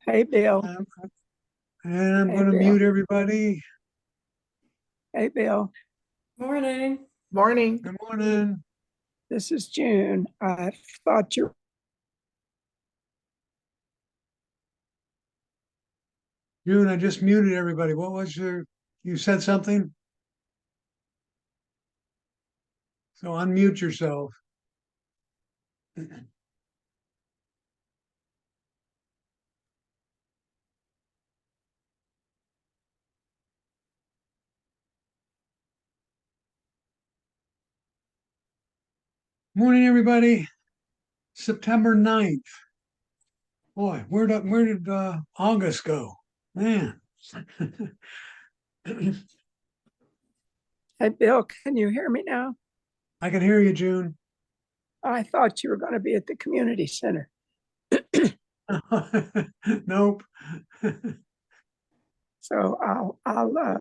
Hey, Bill. Um, and I'm Hey, going to Bill. mute everybody. Hey, Bill. Morning. Morning. Good morning. This is June. I thought you June, I just muted everybody. What was you said something? So unmute yourself. Morning, everybody. September 9th. Boy, where did August go? Man. Hey, Bill, can you hear me now? I can hear you, June. I thought you were going to be at the community center. Nope. So I'll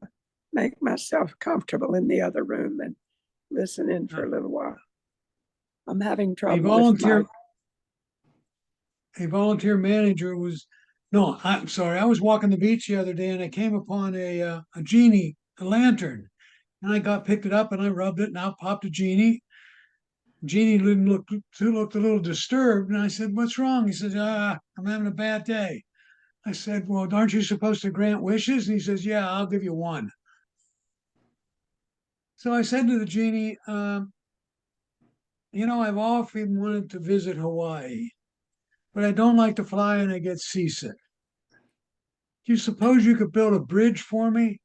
make myself comfortable in the other room and listen in for a little while. I'm having A trouble with my. volunteer manager was, no, I'm sorry. I was walking the beach the other day and I came upon a genie, a lantern, and I picked it up and I rubbed it and out popped a genie. Genie looked a little disturbed, and I said, "What's wrong?" He says, I'm having a bad day." I said, "Well, aren't you supposed to grant wishes?" And he says, "Yeah, I'll give you one." So I said to the genie, I've often wanted to visit Hawaii, but I don't like to fly and I get seasick. Do you suppose you could build a bridge for me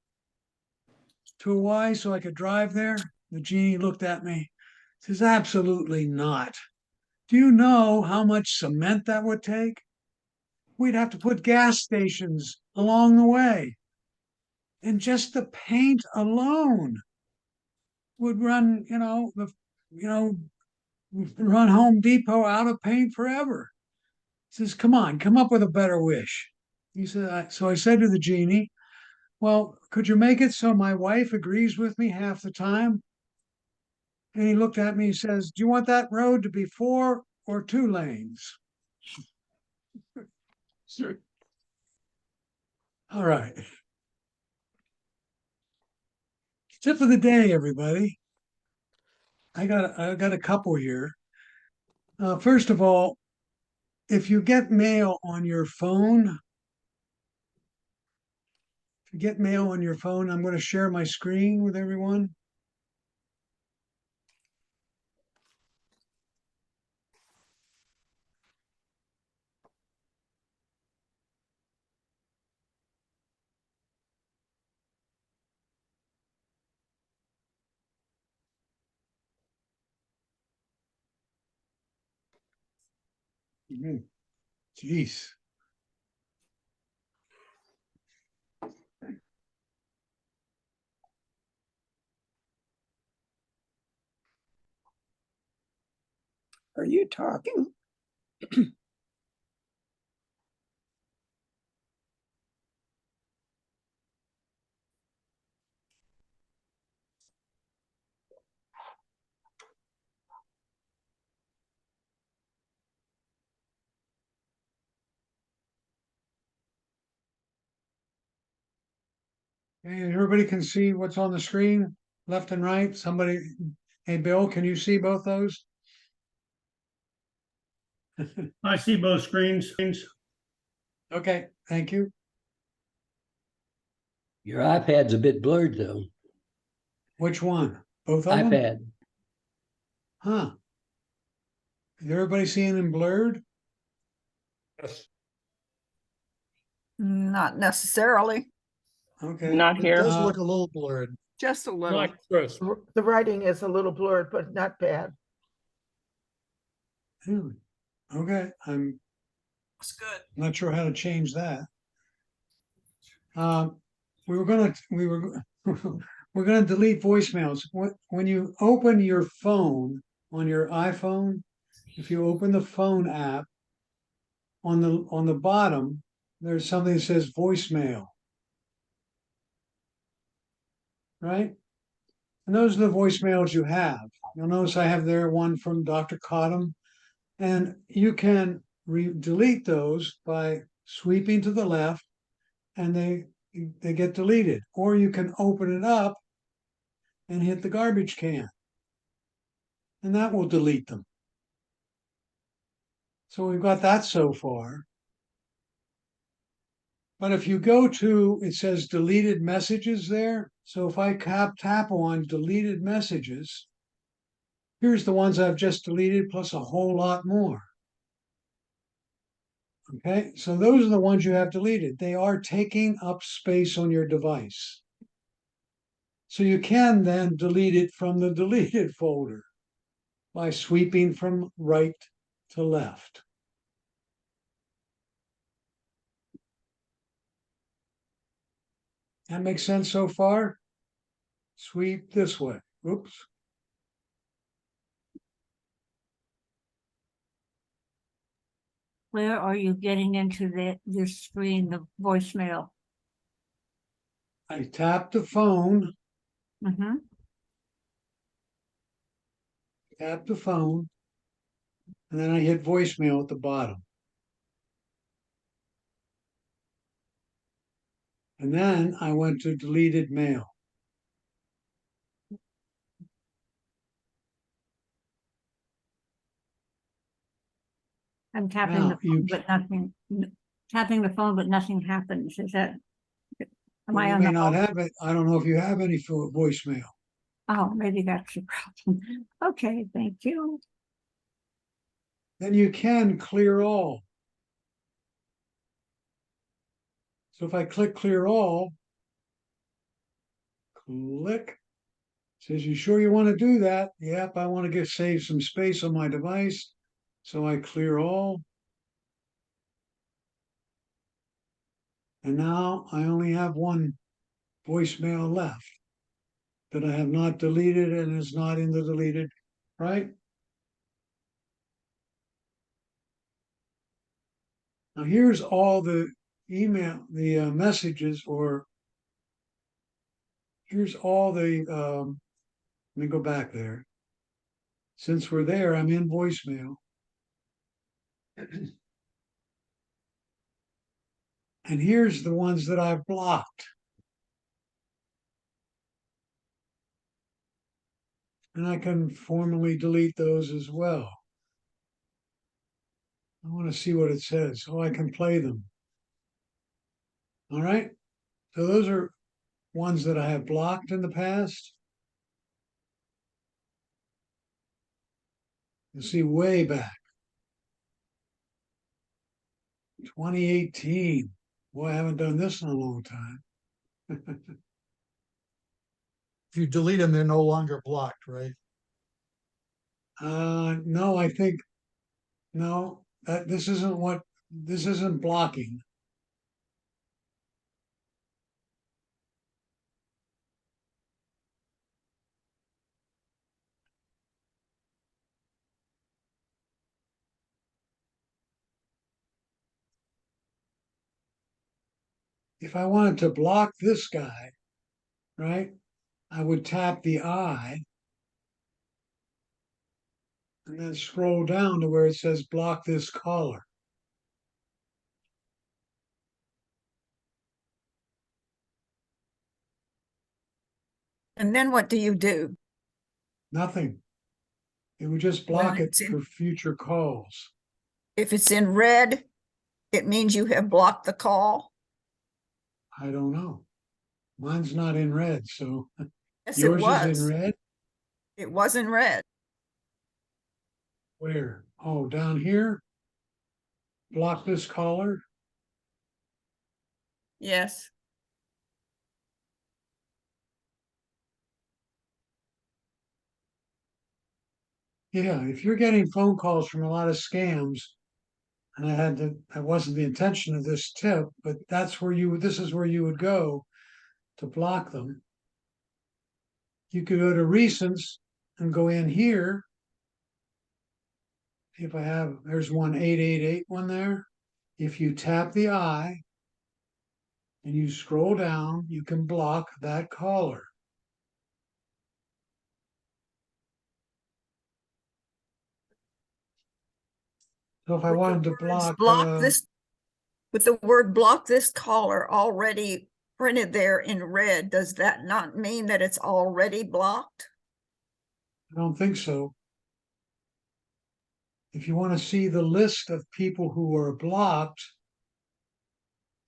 to Hawaii so I could drive there? The genie looked at me, says, "Absolutely not. Do you know how much cement that would take? We'd have to put gas stations along the way. And just the paint alone would run, you know, run Home Depot out of paint forever." He says, "Come on, come up with a better wish." He said, so I said to the genie, "Well, could you make it so my wife agrees with me half the time?" And he looked at me and says, "Do you want that road to be 4 or 2 lanes?" Sure. All right. Tip of the day, everybody. I got a couple here. First of all, if you get mail on your phone, I'm going to share my screen with everyone. Mhm. Jeez. Are you talking? Okay, everybody can see what's on the screen, left and right. Somebody, hey, Bill, can you see both those? I see both screens. Okay, thank you. Your iPad's a bit blurred though. Which one? Both of them? iPad. Huh. Is everybody seeing them blurred? Yes. Not necessarily. Okay. Not It does here. look a little blurred. Just a little. Like Chris. The writing is a little blurred, but not bad. Okay, I'm It's good. not sure how to change that. Um, we're gonna delete voicemails. When you open your phone on your iPhone, if you open the phone app on the bottom, there's something that says voicemail, right? And those are the voicemails you have. You'll notice I have there one from Dr. Cottom, and you can delete those by sweeping to the left, and they get deleted. Or you can open it up and hit the garbage can, and that will delete them. So we've got that so far. But if you go to, it says deleted messages there. So if I tap on deleted messages, here's the ones I've just deleted plus a whole lot more. Okay, so those are the ones you have deleted. They are taking up space on your device. So you can then delete it from the deleted folder by sweeping from right to left. That makes sense so far? Sweep this way. Oops. Where are you getting into this screen, the voicemail? I tap the phone, Mm-hmm. tap the phone, and then I hit voicemail at the bottom. And then I went to deleted mail. I'm tapping Now, the you phone, but nothing, tapping the phone, but nothing happens. Is that, am I You on may the not whole? have it. I don't know if you have any voicemail. Oh, maybe that's the problem. Okay, thank you. Then you can clear all. So if I click clear all, click, says, you sure you want to do that? Yep, I want to save some space on my device. So I clear all. And now I only have one voicemail left that I have not deleted and is not in the deleted, right? Now here's all the messages, or here's all the, let me go back there. Since we're there, I'm in voicemail. And here's the ones that I've blocked. And I can formally delete those as well. I want to see what it says so I can play them. All right. So those are ones that I have blocked in the past. You see way back. 2018. Boy, I haven't done this in a long time. If you delete them, they're no longer blocked, right? No, I think, no, this isn't blocking. If I wanted to block this guy, right, I would tap the eye and then scroll down to where it says block this caller. And then what do you do? Nothing. It would just When block it it's in- for future calls. If it's in red, it means you have blocked the call. I don't know. Mine's not in red, so Yes, it yours is in was. red? It was in red. Where? Oh, down here? Block this caller? Yes. Yeah, if you're getting phone calls from a lot of scams, and that wasn't the intention of this tip, but this is where you would go to block them. You could go to recents and go in here. If there's one 888 one there. If you tap the eye and you scroll down, you can block that caller. So if I wanted to block, Block this. With the word block this caller already printed there in red, does that not mean that it's already blocked? I don't think so. If you want to see the list of people who are blocked,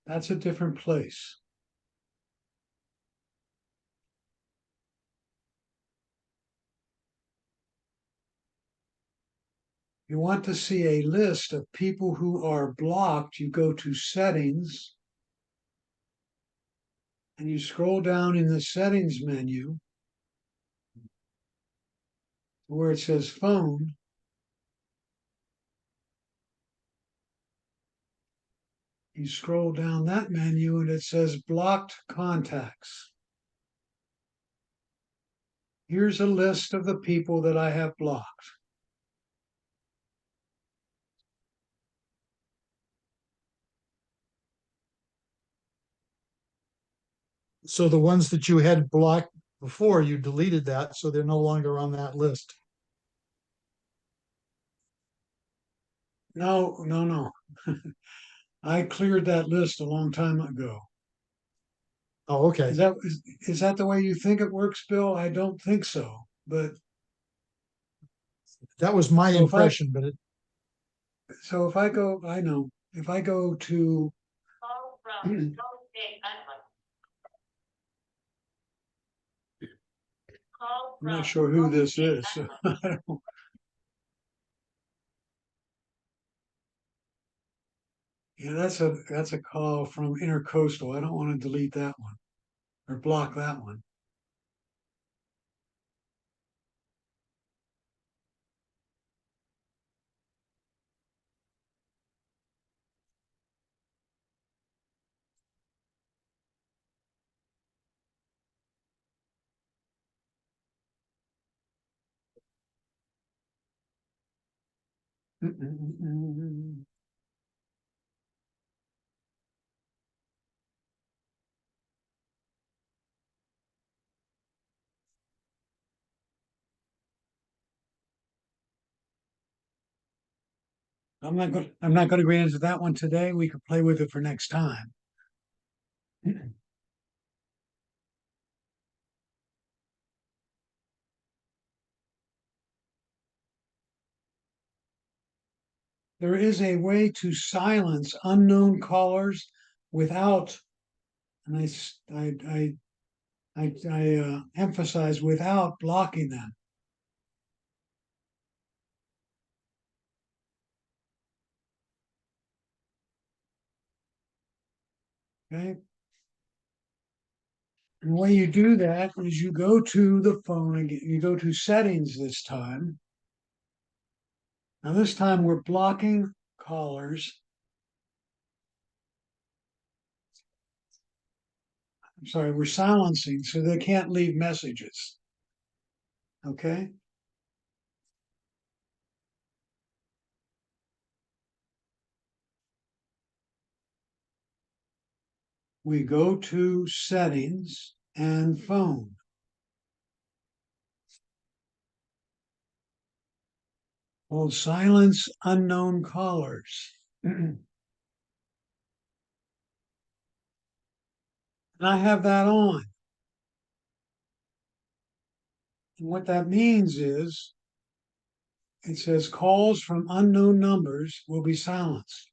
that's a different place. You want to see a list of people who are blocked, you go to settings and you scroll down in the settings menu where it says phone. You scroll down that menu and it says blocked contacts. Here's a list of the people that I have blocked. So the ones that you had blocked before, you deleted that, so they're no longer on that list. No, no, no. I cleared that list a long time ago. Oh, okay. Is that the way you think it works, Bill? I don't think so. But That was my So if I- impression, but it, so if I go, I know, if I go to I'm not sure who this is. So I don't- Yeah, that's a call from Intercoastal. I don't want to delete that one or block that one. I'm not going to go into that one today. We could play with it for next time. There is a way to silence unknown callers without, and I emphasize without blocking them. Okay. And the way you do that is you go to the phone again, you go to settings this time. Now this time we're blocking callers. I'm sorry, we're silencing so they can't leave messages. Okay. We go to settings and phone. Well, silence unknown callers. And I have that on. And what that means is it says calls from unknown numbers will be silenced.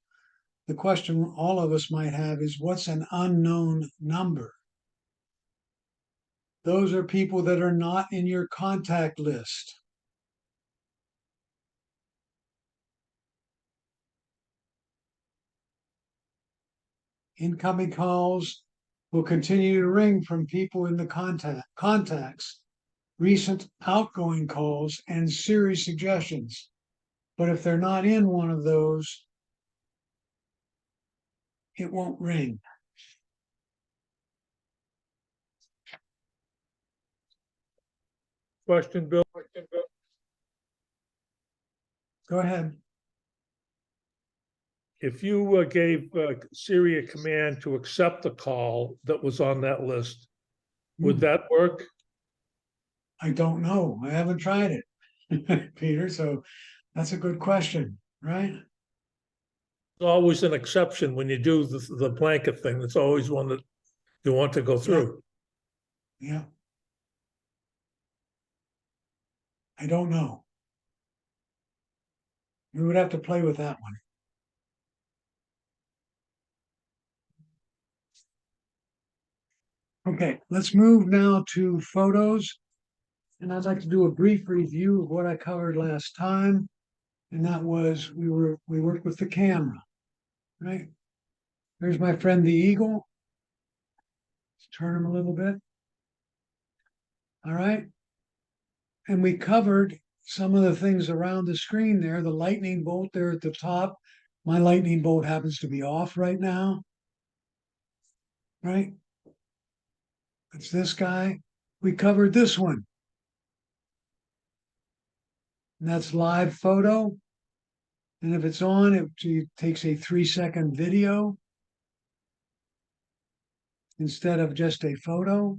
The question all of us might have is what's an unknown number? Those are people that are not in your contact list. Incoming calls will continue to ring from people in the contacts, recent outgoing calls, and Siri suggestions. But if they're not in one of those, it won't ring. Question, Bill. Go ahead. If you gave Siri a command to accept the call that was on that list, would that work? I don't know. I haven't tried it, Peter. So that's a good question, right? always an exception when you do the blanket thing. It's always one that you want to go through. Yeah. I don't know. We would have to play with that one. Okay, let's move now to photos. And I'd like to do a brief review of what I covered last time. And that was we worked with the camera, right? There's my friend the eagle. Let's turn him a little bit. All right. And we covered some of the things around the screen there, the lightning bolt there at the top. My lightning bolt happens to be off right now. Right? It's this guy. We covered this one. And that's live photo. And if it's on, it takes a 3-second video instead of just a photo.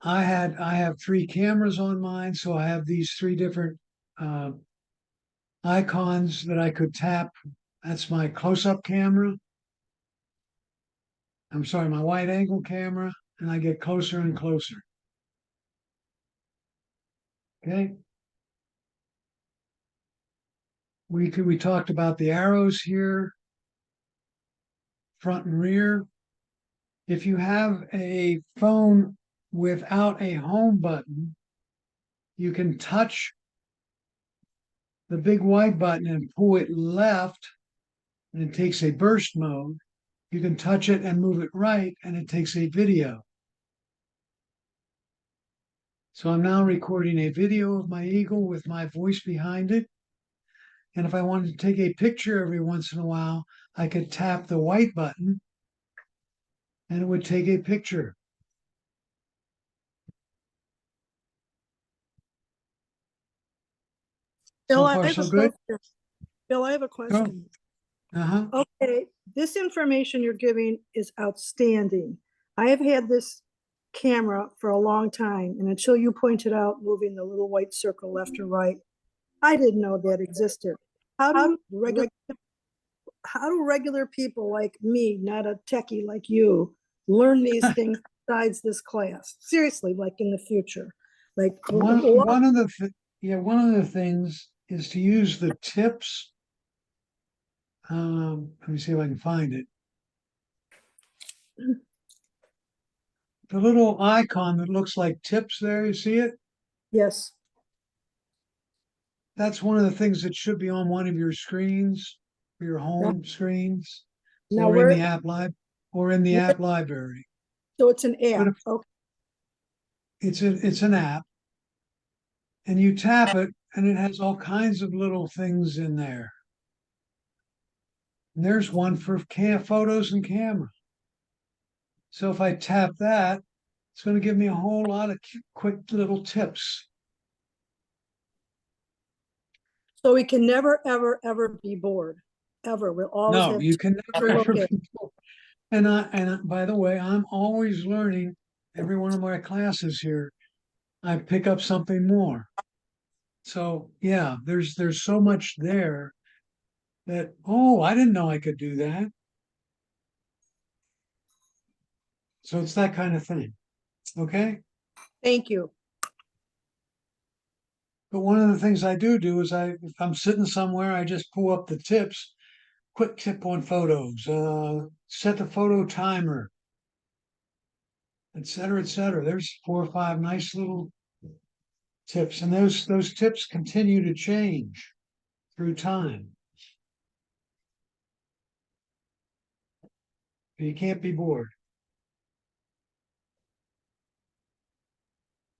I have 3 cameras on mine, so I have these 3 different icons that I could tap. That's my close-up camera. I'm sorry, my wide angle camera, and I get closer and closer. Okay. We talked about the arrows here, front and rear. If you have a phone without a home button, you can touch the big white button and pull it left, and it takes a burst mode. You can touch it and move it right, and it takes a video. So I'm now recording a video of my eagle with my voice behind it. And if I wanted to take a picture every once in a while, I could tap the white button and it would take a picture. Bill, So I far, have so a good? question. Bill, I have a question. Uh-huh. Okay, this information you're giving is outstanding. I have had this camera for a long time, and until you pointed out moving the little white circle left or right, I didn't know that existed. How do regular people like me, not a techie like you, learn these things besides this class? Seriously, like in the future, like One of the things is to use the tips. Let me see if I can find it. The little icon that looks like tips there, you see it? yes. That's one of the things that should be on one of your screens, your home screens, Now or in where? the app library. So it's an But app. Okay. it's an app, and you tap it, and it has all kinds of little things in there. And there's one for photos and camera. So if I tap that, it's going to give me a whole lot of quick little tips. So we can never, ever, ever be bored. Ever. We'll always No, have you can never to look ever at. be bored. And by the way, I'm always learning. Every one of my classes here, I pick up something more. So yeah, there's so much there that, oh, I didn't know I could do that. So it's that kind of thing. Okay. Thank you. But one of the things I do is if I'm sitting somewhere, I just pull up the tips, quick tip on photos, set the photo timer, et cetera, et cetera. There's 4 or 5 nice little tips. And those tips continue to change through time. You can't be bored.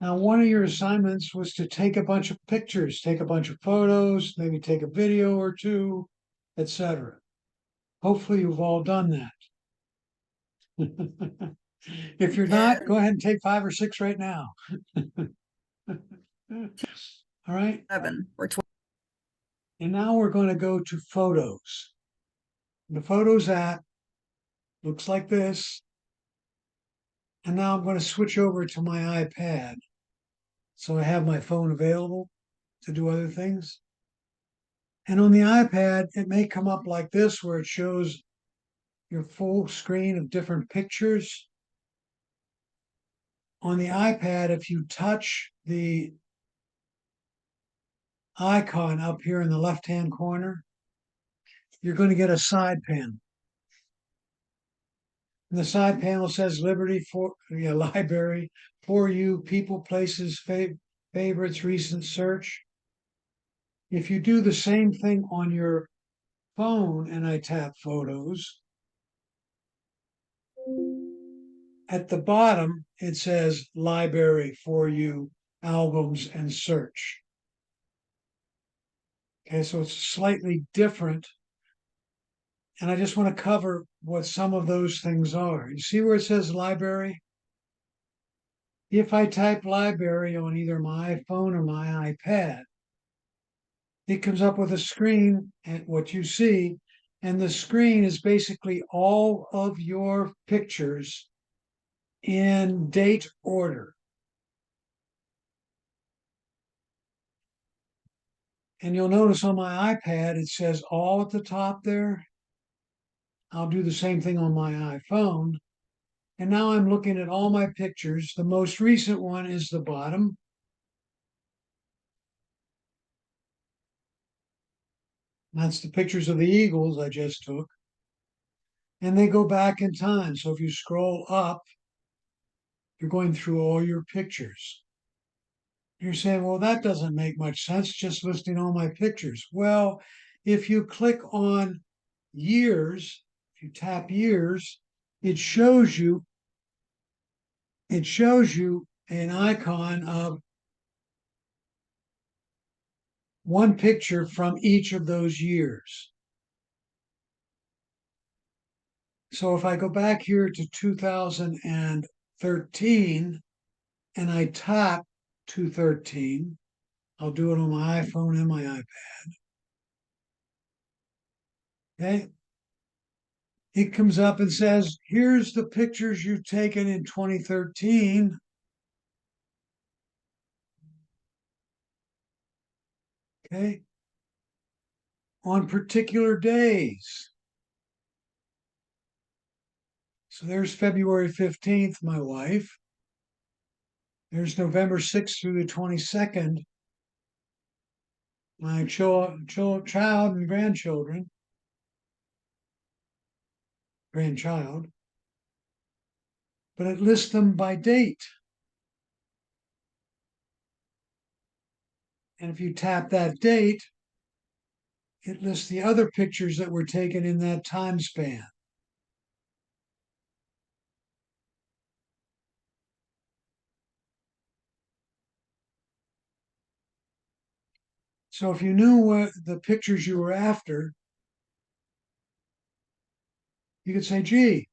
Now, one of your assignments was to take a bunch of pictures, take a bunch of photos, maybe take a video or 2, etc. Hopefully you've all done that. If you're not, go ahead and take 5 or 6 right now. All right. 11 or 12. And now we're going to go to photos. The Photos app looks like this. And now I'm going to switch over to my iPad. So I have my phone available to do other things. And on the iPad, it may come up like this, where it shows your full screen of different pictures. On the iPad, if you touch the icon up here in the left-hand corner, you're going to get a side panel. And the side panel says library, for you, people, places, favorites, recent search. If you do the same thing on your phone and I tap photos, at the bottom, it says library, for you, albums, and search. Okay, so it's slightly different. And I just want to cover what some of those things are. You see where it says library? If I type library on either my iPhone or my iPad, it comes up with a screen at what you see. And the screen is basically all of your pictures in date order. And you'll notice on my iPad, it says all at the top there. I'll do the same thing on my iPhone. And now I'm looking at all my pictures. The most recent one is the bottom. That's the pictures of the Eagles I just took. And they go back in time. So if you scroll up, you're going through all your pictures. You're saying, well, that doesn't make much sense, just listing all my pictures. Well, if you click on years, if you tap years, it shows you an icon of one picture from each of those years. So if I go back here to 2013 and I tap 213, I'll do it on my iPhone and my iPad. Okay. It comes up and says, here's the pictures you've taken in 2013. Okay. On particular days. So there's February 15th, my wife. There's November 6th through the 22nd, my child and grandchildren. Grandchild. But it lists them by date. And if you tap that date, it lists the other pictures that were taken in that time span. So if you knew what the pictures you were after, you could say, gee,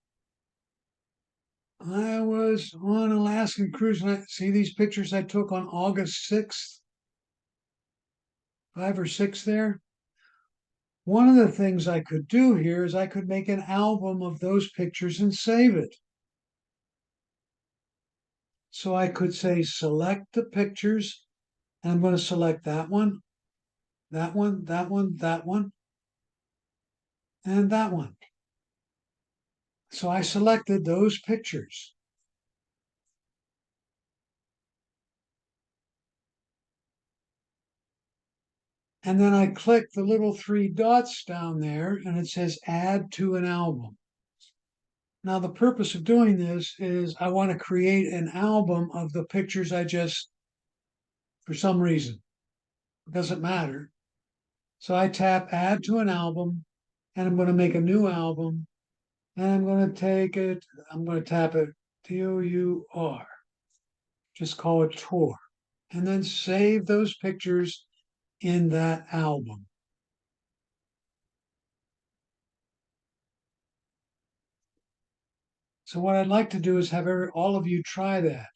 I was on Alaskan cruise and I see these pictures I took on August 6th, 5 or 6 there. One of the things I could do here is I could make an album of those pictures and save it. So I could say, select the pictures, and I'm going to select that one, that one, that one, that one, and that one. So I selected those pictures. And then I click the little 3 dots down there and it says add to an album. Now the purpose of doing this is I want to create an album of the pictures I just, for some reason, it doesn't matter. So I tap add to an album and I'm going to make a new album and I'm going to tap it TOUR. Just call it tour. And then save those pictures in that album. So what I'd like to do is have all of you try that.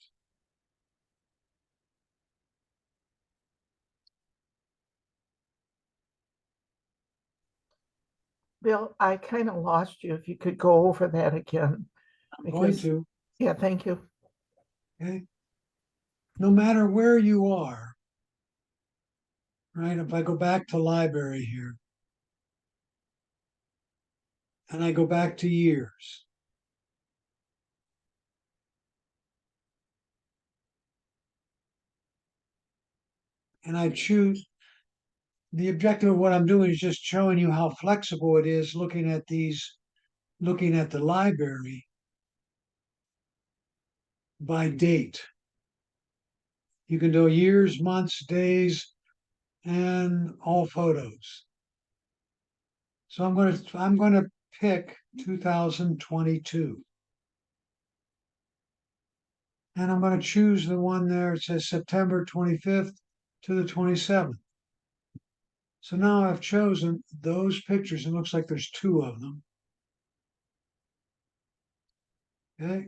Bill, I kind of lost you. If you could go over that again. I'm going Because- to. Yeah, thank you. Okay. no matter where you are, right? If I go back to library here, and I go back to years, and I choose, the objective of what I'm doing is just showing you how flexible it is looking at the library by date. You can do years, months, days, and all photos. So I'm going to pick 2022. And I'm going to choose the one there. It says September 25th to the 27th. So now I've chosen those pictures. It looks like there's two of them. Okay.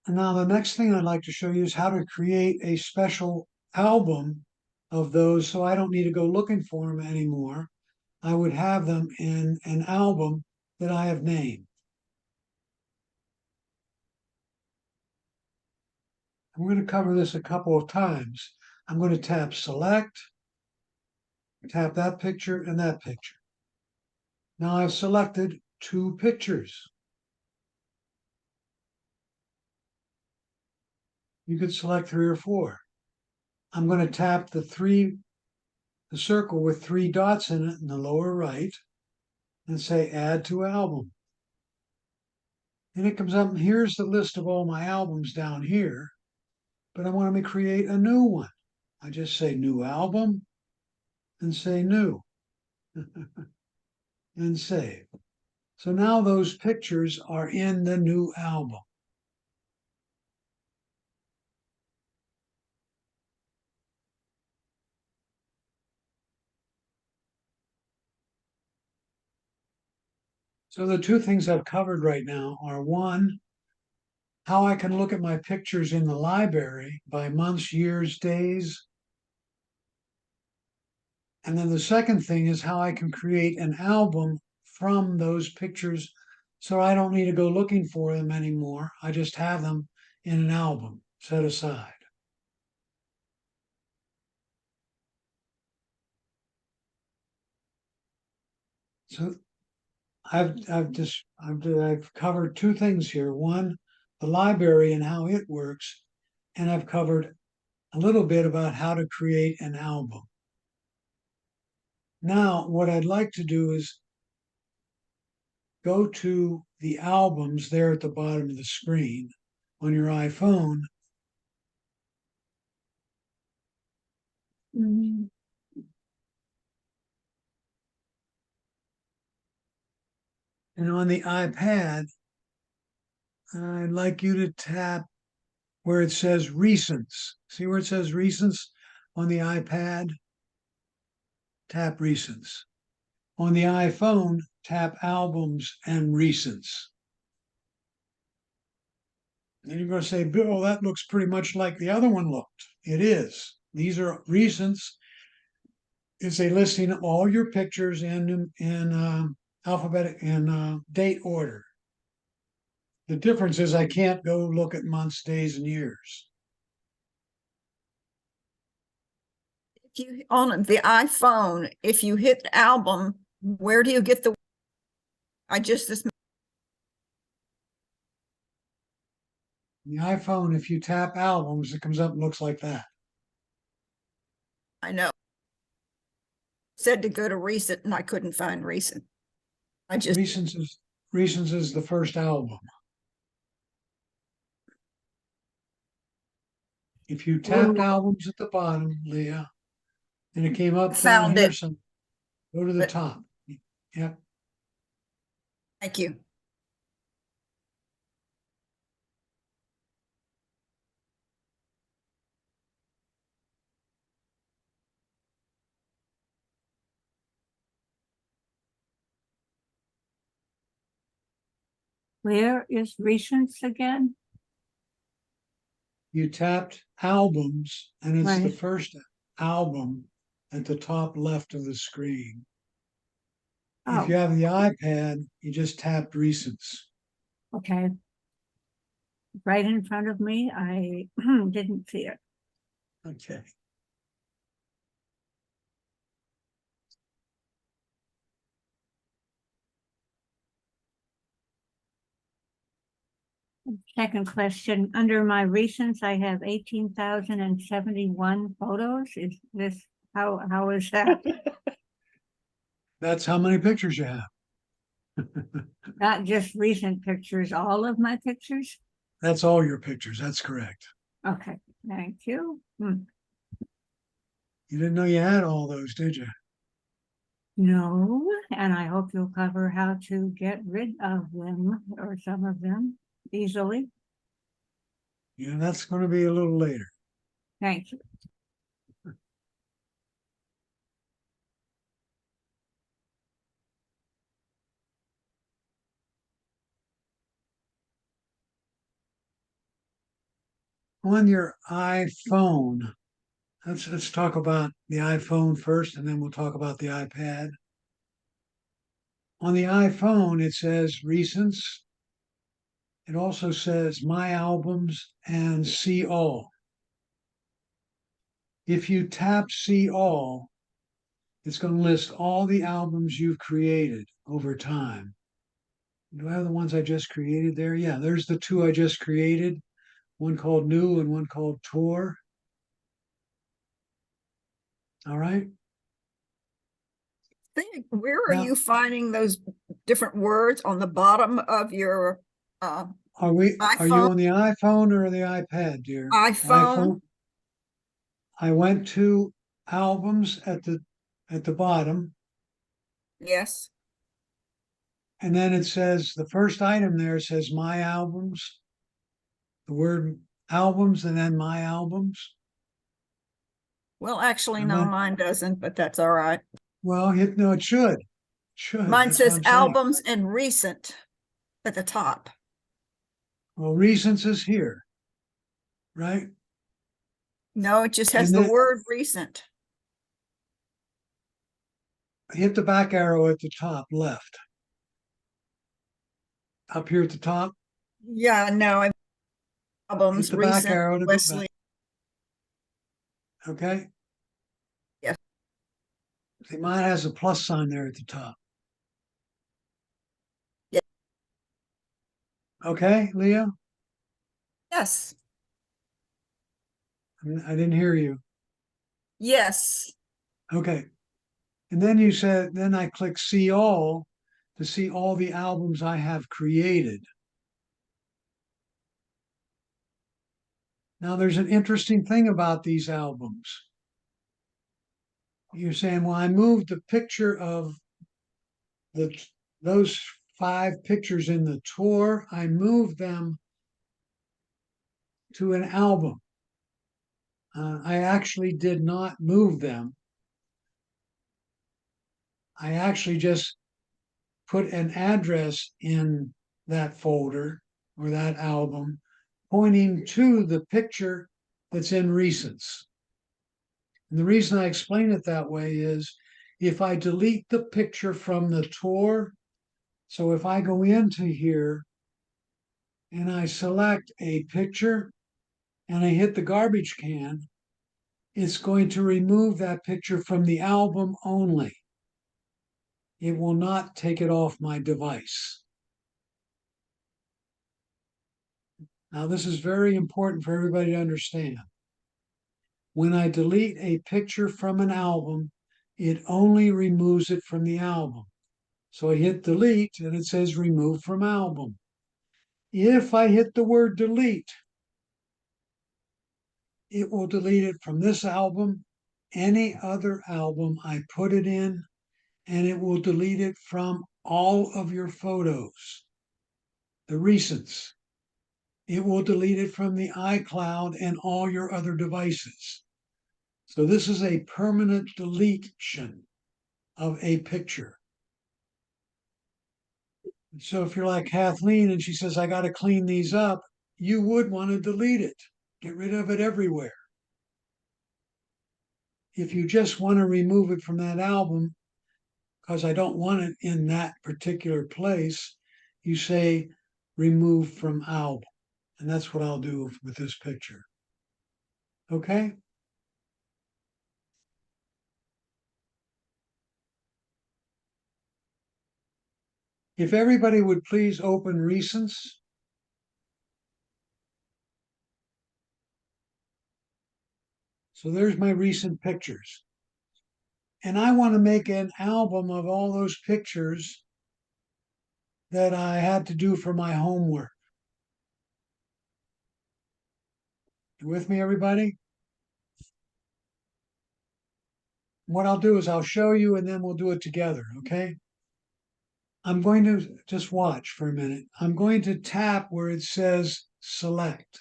And now the next thing I'd like to show you is how to create a special album of those so I don't need to go looking for them anymore. I would have them in an album that I have named. I'm going to cover this a couple of times. I'm going to tap select, tap that picture and that picture. Now I've selected two pictures. You could select 3 or 4. I'm going to tap the circle with 3 dots in it in the lower right and say add to album. And it comes up and here's the list of all my albums down here, but I want to create a new one. I just say new album and say new and save. So now those pictures are in the new album. So the two things I've covered right now are one, how I can look at my pictures in the library by months, years, days. And then the second thing is how I can create an album from those pictures so I don't need to go looking for them anymore. I just have them in an album set aside. So I've covered two things here. One, the library and how it works, and I've covered a little bit about how to create an album. Now, what I'd like to do is go to the albums there at the bottom of the screen on your iPhone. Mhm. And on the iPad, I'd like you to tap where it says recents. See where it says recents on the iPad? Tap recents. On the iPhone, tap albums and recents. And you're going to say, Bill, that looks pretty much like the other one looked. It is. These are recents. It's a listing of all your pictures in alphabetic and date order. The difference is I can't go look at months, days, and years. If you, on the iPhone, if you hit album, where do you get the, I just, this, The iPhone, if you tap albums, it comes up and looks like that. I know. Said to go to recent and I couldn't find recent. I just, Recents is the first album. If you tapped albums at the bottom, Leah, and it came up down Found here, it. some go to the But- top. Yep. thank you. Where is recents again? you tapped albums, and it's the Right. first album at the top left of the screen. If Oh, you have the iPad, you just tapped recents. okay. Right in front of me, I didn't see it. Okay. Second question, under my recents, I have 18,071 photos. Is this, how is that? That's how many pictures you have. Not just recent pictures, all of my pictures? That's all your pictures. That's correct. Okay, thank you. You didn't know you had all those, did you? No, and I hope you'll cover how to get rid of them or some of them easily. Yeah, that's going to be a little later. Thank you. On your iPhone, let's talk about the iPhone first, and then we'll talk about the iPad. On the iPhone, it says recents. It also says my albums and see all. If you tap see all, it's going to list all the albums you've created over time. Do I have the ones I just created there? Yeah, there's the two I just created, one called New and one called Tour. All right. Where are Now- you finding those different words on the bottom of your Are you iPhone? on the iPhone or the iPad, dear? iPhone? I went to albums at the bottom, Yes. and then it says the first item there says my albums, the word albums, and then my albums. Well, actually, And no, then- mine doesn't, but that's all right. Well, no, it should. Should. Mine That's what says I'm saying. albums and recent at the top. Well, recents is here, right? No, it just has And the then- word recent. Hit the back arrow at the top left. Up here at the top, Yeah, no, albums, the back recent, arrow to go Wesley. okay? Yes. See, mine has a plus sign there at the top. Yeah. Okay, Leah? Yes, I didn't hear you. yes. Okay. And then you said, then I click see all to see all the albums I have created. Now, there's an interesting thing about these albums. You're saying, well, I moved the picture of those 5 pictures in the tour, I moved them to an album. I actually did not move them. I actually just put an address in that folder or that album pointing to the picture that's in recents. And the reason I explain it that way is if I delete the picture from the tour, so if I go into here and I select a picture and I hit the garbage can, it's going to remove that picture from the album only. It will not take it off my device. Now, this is very important for everybody to understand. When I delete a picture from an album, it only removes it from the album. So I hit delete and it says remove from album. If I hit the word delete, it will delete it from this album, any other album I put it in, and it will delete it from all of your photos, the recents. It will delete it from the iCloud and all your other devices. So this is a permanent deletion of a picture. So if you're like Kathleen and she says, I got to clean these up, you would want to delete it Get rid of it everywhere. If you just want to remove it from that album, because I don't want it in that particular place, you say remove from album. And that's what I'll do with this picture. Okay? If everybody would please open recents. So there's my recent pictures. And I want to make an album of all those pictures that I had to do for my homework. You with me, everybody? What I'll do is I'll show you and then we'll do it together, okay? I'm going to just watch for a minute. I'm going to tap where it says select.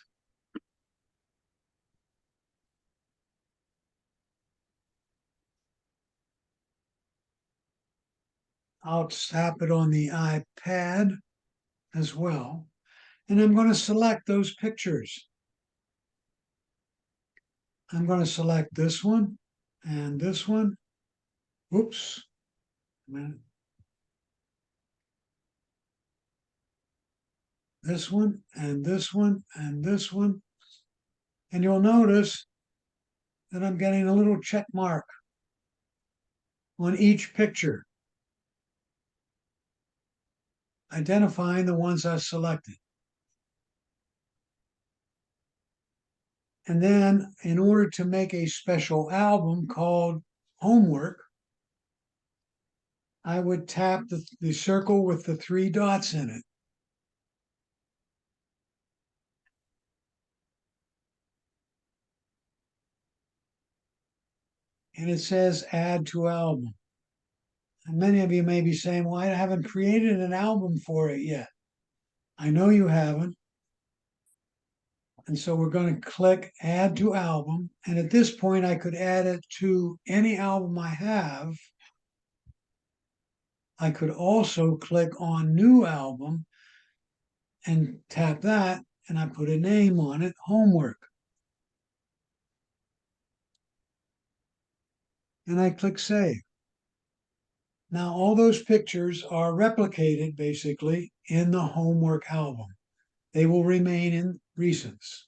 I'll tap it on the iPad as well. And I'm going to select those pictures. I'm going to select this one and this one. Oops. A minute. This one and this one and this one. And you'll notice that I'm getting a little check mark on each picture, identifying the ones I selected. And then in order to make a special album called Homework, I would tap the circle with the 3 dots in it. And it says add to album. And many of you may be saying, well, I haven't created an album for it yet. I know you haven't. And so we're going to click add to album. And at this point, I could add it to any album I have. I could also click on new album and tap that, and I put a name on it, Homework. And I click save. Now all those pictures are replicated basically in the Homework album. They will remain in recents.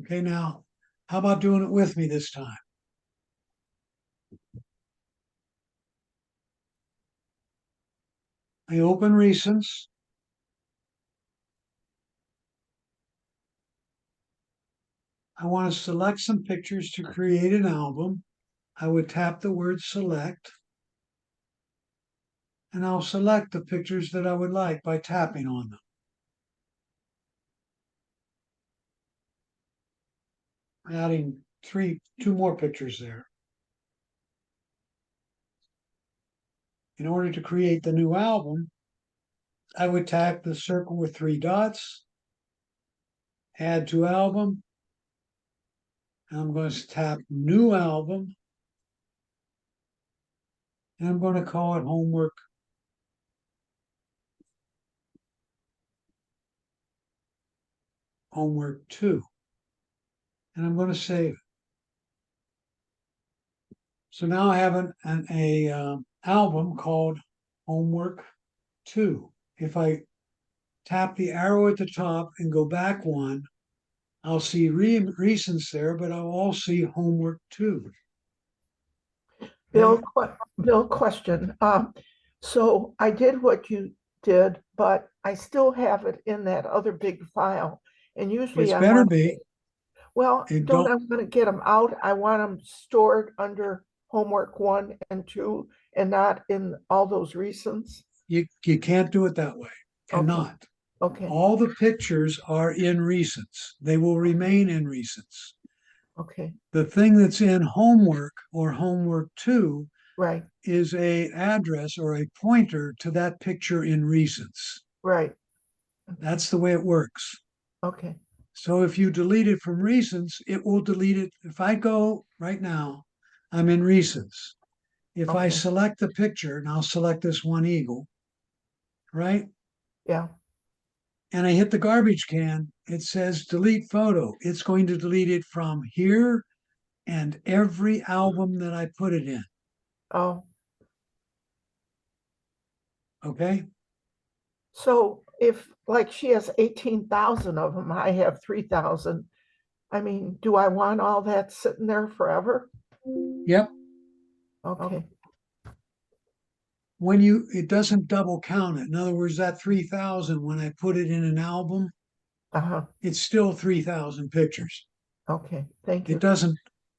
Okay, now how about doing it with me this time? I open recents. I want to select some pictures to create an album. I would tap the word select. And I'll select the pictures that I would like by tapping on them. Adding two more pictures there. In order to create the new album, I would tap the circle with 3 dots, add to album, and I'm going to tap new album, and I'm going to call it Homework Homework 2. And I'm going to save it. So now I have an album called Homework 2. If I tap the arrow at the top and go back one, I'll see recents there, but I'll also see Homework 2. Bill, Bill, question. So I did what you did, but I still have it in that other big file. And usually It's I better want, be. well, It don't don't- I want to get them out? I want them stored under homework 1 and 2 and not in all those recents. You can't do it that way. Cannot. Okay, All the pictures are in recents. They will remain in recents. okay, The thing that's in Homework or Homework 2 right, is a address or a pointer to that picture in recents. right, That's the way it works. okay, So if you delete it from recents, it will delete it. If I go right now, I'm in recents. If I Okay. select the picture, and I'll select this one eagle, right? yeah, and I hit the garbage can, it says delete photo. It's going to delete it from here and every album that I put it in. Oh, Okay. so if like she has 18,000 of them, I have 3,000. I mean, do I want all that sitting there forever? Yep. Okay, When it doesn't double count it. In other words, that 3,000, when I put it in an album, uh-huh, it's still 3,000 pictures. okay, thank It you. doesn't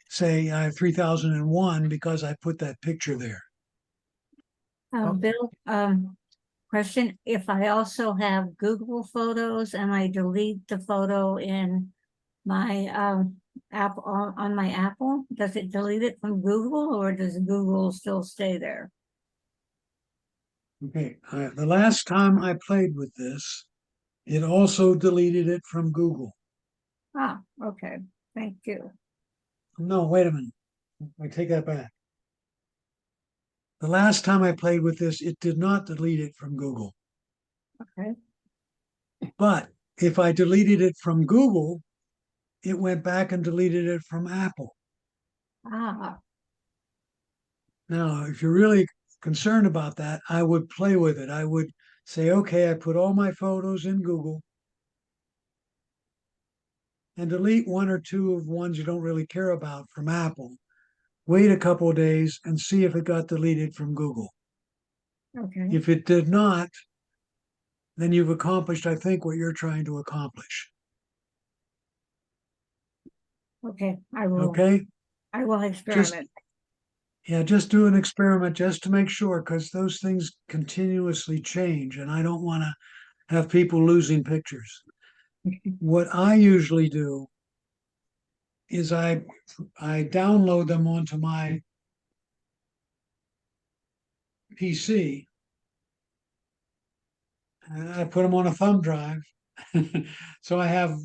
say I have 3,001 because I put that picture there. Okay. Bill, question, if I also have Google Photos and I delete the photo in my app on my Apple, does it delete it from Google or does Google still stay there? Okay, the last time I played with this, it also deleted it from Google. Ah, okay, thank you. No, wait a minute. I take that back. The last time I played with this, it did not delete it from Google. Okay, But if I deleted it from Google, it went back and deleted it from Apple. ah, Now, if you're really concerned about that, I would play with it. I would say, okay, I put all my photos in Google and delete one or two of ones you don't really care about from Apple. Wait a couple of days and see if it got deleted from Google. okay, If it did not, then you've accomplished, I think, what you're trying to accomplish. okay, Okay? I will experiment. Yeah, just do an experiment just to make sure, because those things continuously change, and I don't want to have people losing pictures. What I usually do is I download them onto my PC and I put them on a thumb drive. So I have,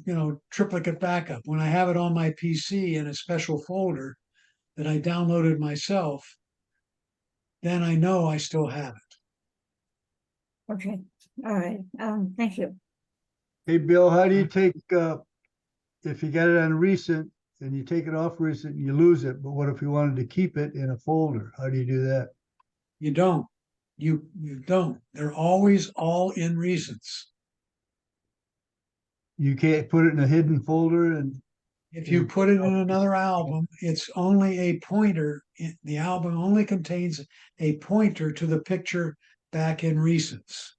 triplicate backup. When I have it on my PC in a special folder that I downloaded myself, then I know I still have it. Okay, all right, thank you. Hey, Bill, how do you take, if you got it on recent and you take it off recent, you lose it, but what if you wanted to keep it in a folder? How do you do that? You don't. You don't. They're always all in recents. You can't put it in a hidden folder and If you put it in another album, it's only a pointer. The album only contains a pointer to the picture back in recents.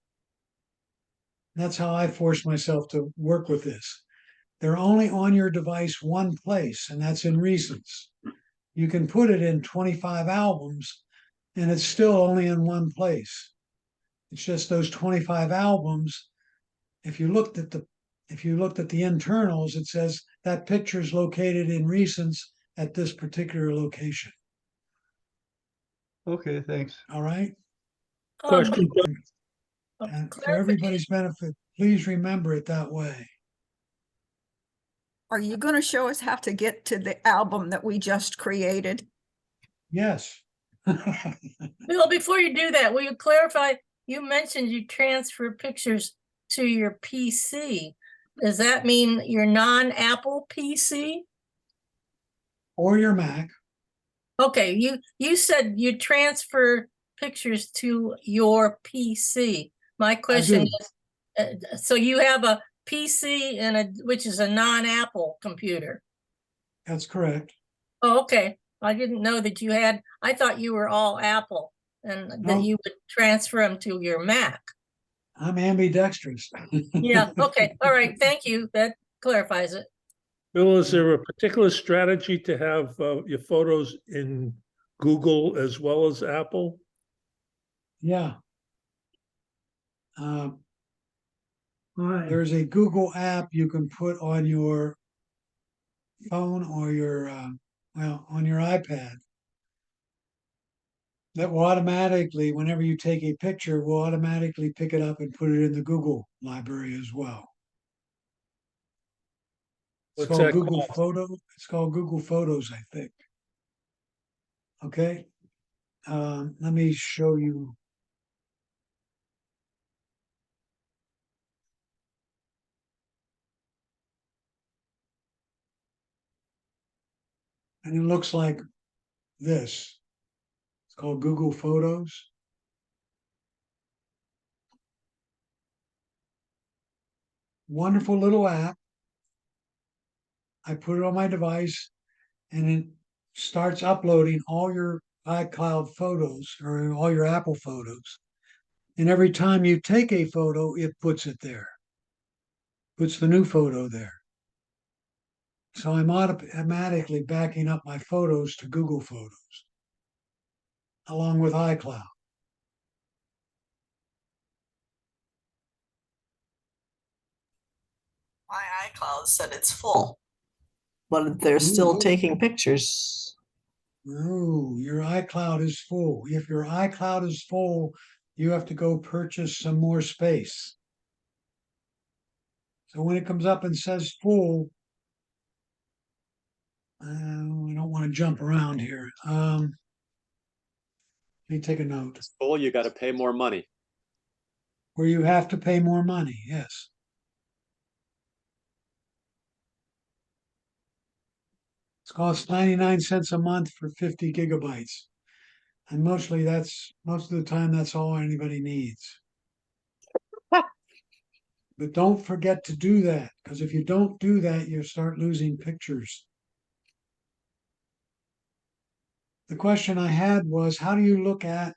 That's how I force myself to work with this. They're only on your device one place, and that's in recents. You can put it in 25 albums, and it's still only in one place. It's just those 25 albums. If you looked at the internals, it says that picture is located in recents at this particular location. okay, thanks. All right. Question, And for everybody's benefit, please remember it that way. Are you going to show us how to get to the album that we just created? Yes. Bill, before you do that, will you clarify, you mentioned you transfer pictures to your PC. Does that mean your non-Apple PC? Or your Mac. Okay, you said you transfer pictures to your PC. My question do. is, so you have a PC which is a non-Apple computer? That's correct. Oh, okay. I didn't know that you had, I thought you were all Apple and No. that you would transfer them to your Mac. I'm ambidextrous. Yeah, okay, all right, thank you. That clarifies it. Bill, is there a particular strategy to have your photos in Google as well as Apple? Yeah. There's a Google app you can put on your phone or your, on your iPad. That will automatically, whenever you take a picture, will automatically pick it up and put it in the Google library as well. It's What's called that Google called? Photo. It's called Google Photos, I think. Okay. Let me show you. And it looks like this. It's called Google Photos. Wonderful little app. I put it on my device and it starts uploading all your iCloud photos or all your Apple photos. And every time you take a photo, it puts it there, puts the new photo there. So I'm automatically backing up my photos to Google Photos along with iCloud. My iCloud said it's full, but they're still taking pictures. No, your iCloud is full. If your iCloud is full, you have to go purchase some more space. So when it comes up and says full, we don't want to jump around here. Let me take a note. It's full, you got to pay more money. Where you have to pay more money, yes. It costs 99 cents a month for 50 gigabytes. And most of the time, that's all anybody needs. But don't forget to do that, because if you don't do that, you start losing pictures. The question I had was, how do you look at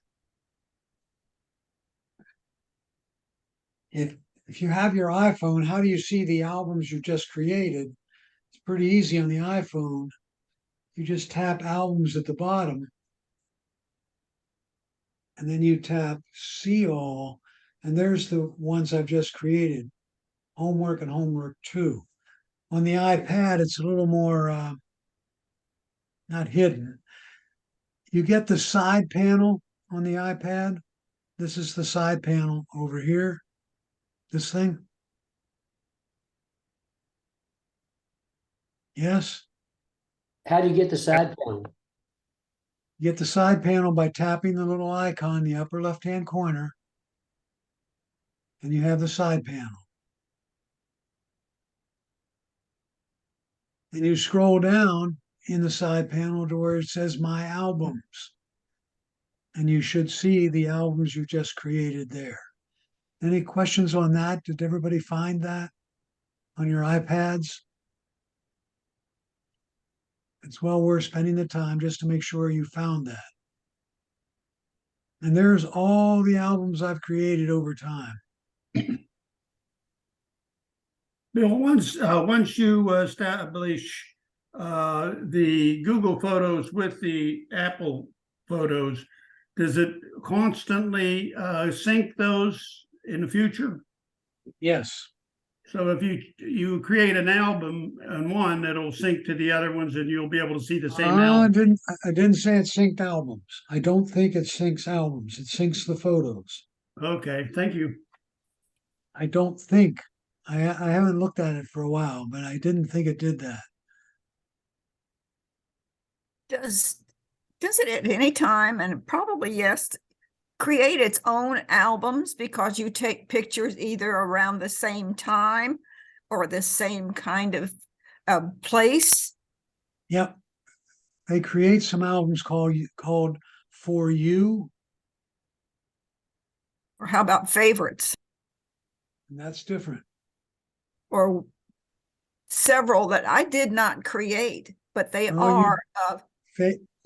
if you have your iPhone, how do you see the albums you just created? It's pretty easy on the iPhone. You just tap albums at the bottom, and then you tap see all, and there's the ones I've just created, homework and homework 2. On the iPad, it's a little more not hidden. You get the side panel on the iPad. This is the side panel over here. This thing. Yes. How do you get the side panel? You get the side panel by tapping the little icon in the upper left-hand corner, and you have the side panel. And you scroll down in the side panel to where it says My Albums. And you should see the albums you just created there. Any questions on that? Did everybody find that on your iPads? It's well worth spending the time just to make sure you found that. And there's all the albums I've created over time. Bill, once you establish the Google Photos with the Apple Photos, does it constantly sync those in the future? Yes. So if you create an album on one, it'll sync to the other ones, and you'll be able to see the same album. I didn't say it synced albums. I don't think it syncs albums. It syncs the photos. Okay, thank you. I don't think. I haven't looked at it for a while, but I didn't think it did that. Does it at any time, and probably yes, create its own albums because you take pictures either around the same time or the same kind of place? Yep. They create some albums called For You. Or how about favorites? And that's different. Or several that I did not create, but they are.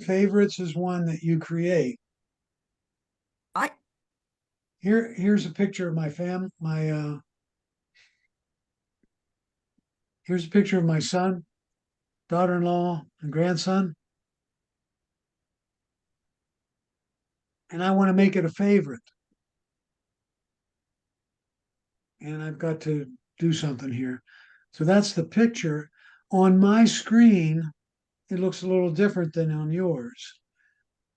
Favorites is one that you create. Here's a picture of my here's a picture of my son, daughter-in-law, and grandson. And I want to make it a favorite. And I've got to do something here. So that's the picture. On my screen, it looks a little different than on yours.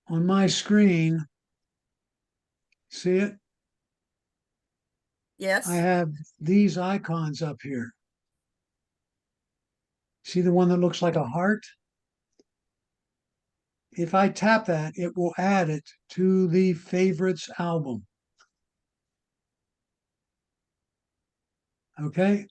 On my screen, see it? Yes. I have these icons up here. See the one that looks like a heart? If I tap that, it will add it to the favorites album. Okay?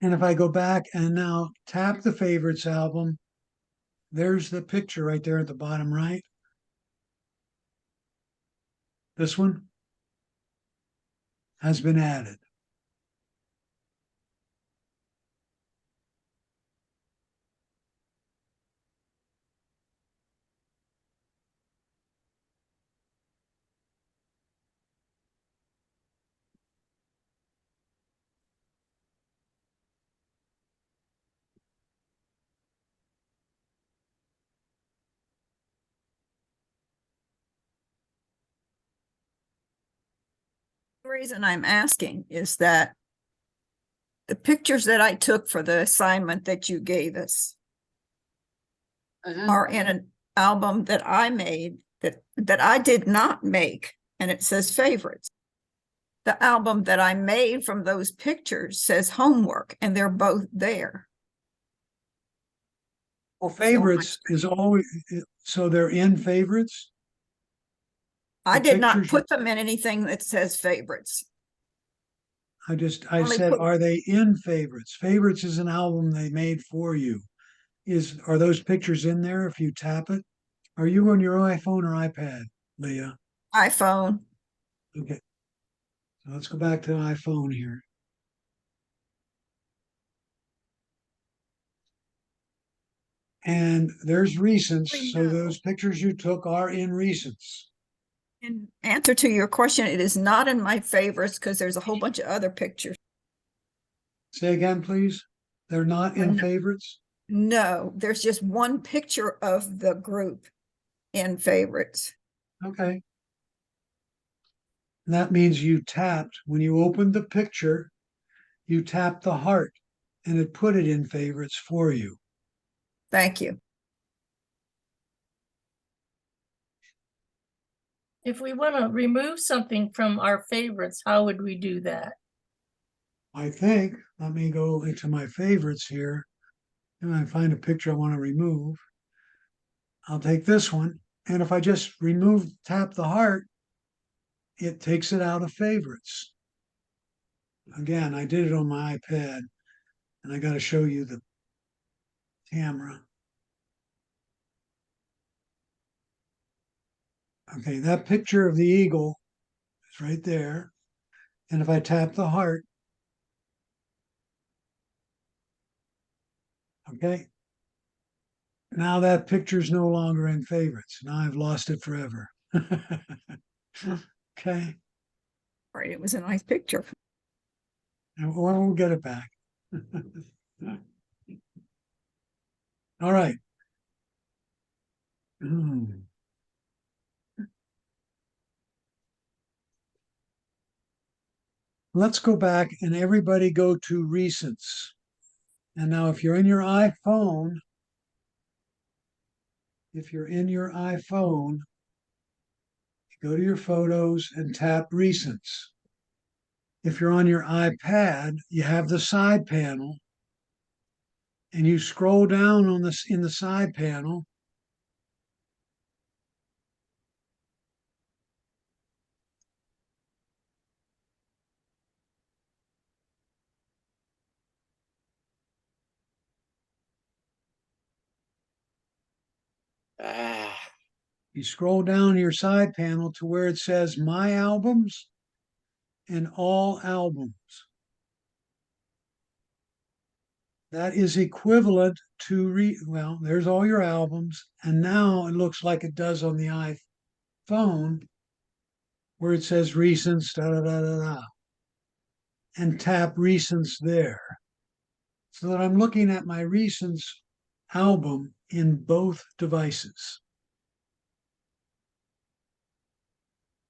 And if I go back and now tap the favorites album, there's the picture right there at the bottom right. This one has been added. The reason I'm asking is that the pictures that I took for the assignment that you gave us are in an album that I made that I did not make, and it says favorites. The album that I made from those pictures says homework, and they're both there. Well, favorites is always, so they're in favorites. I The did not pictures put them in anything that says favorites. I Only said, put- are they in favorites? Favorites is an album they made for you. Are those pictures in there if you tap it? Are you on your iPhone or iPad, Leah? iPhone. Okay. So let's go back to iPhone here. And there's recents. So those pictures you took are in recents. In answer to your question, it is not in my favorites because there's a whole bunch of other pictures. Say again, please. They're not in No. favorites? No, there's just one picture of the group in favorites. Okay. And that means you tapped, when you opened the picture, you tapped the heart and it put it in favorites for you. Thank you. If we want to remove something from our favorites, how would we do that? I think, let me go into my favorites here. And I find a picture I want to remove. I'll take this one. And if I just tap the heart, it takes it out of favorites. Again, I did it on my iPad and I got to show you the camera. Okay, that picture of the eagle is right there. And if I tap the heart, okay, now that picture's no longer in favorites. Now I've lost it forever. Okay. Right, it was a nice picture. And we'll get it back. All right. Let's go back and everybody go to recents. And now if you're in your iPhone, go to your photos and tap recents. If you're on your iPad, you have the side panel and you scroll down on this in the side panel. You scroll down your side panel to where it says My Albums and All Albums. That is equivalent to, well, there's all your albums. And now it looks like it does on the iPhone where it says recents, da da da da da. And tap recents there. So that I'm looking at my recents album in both devices.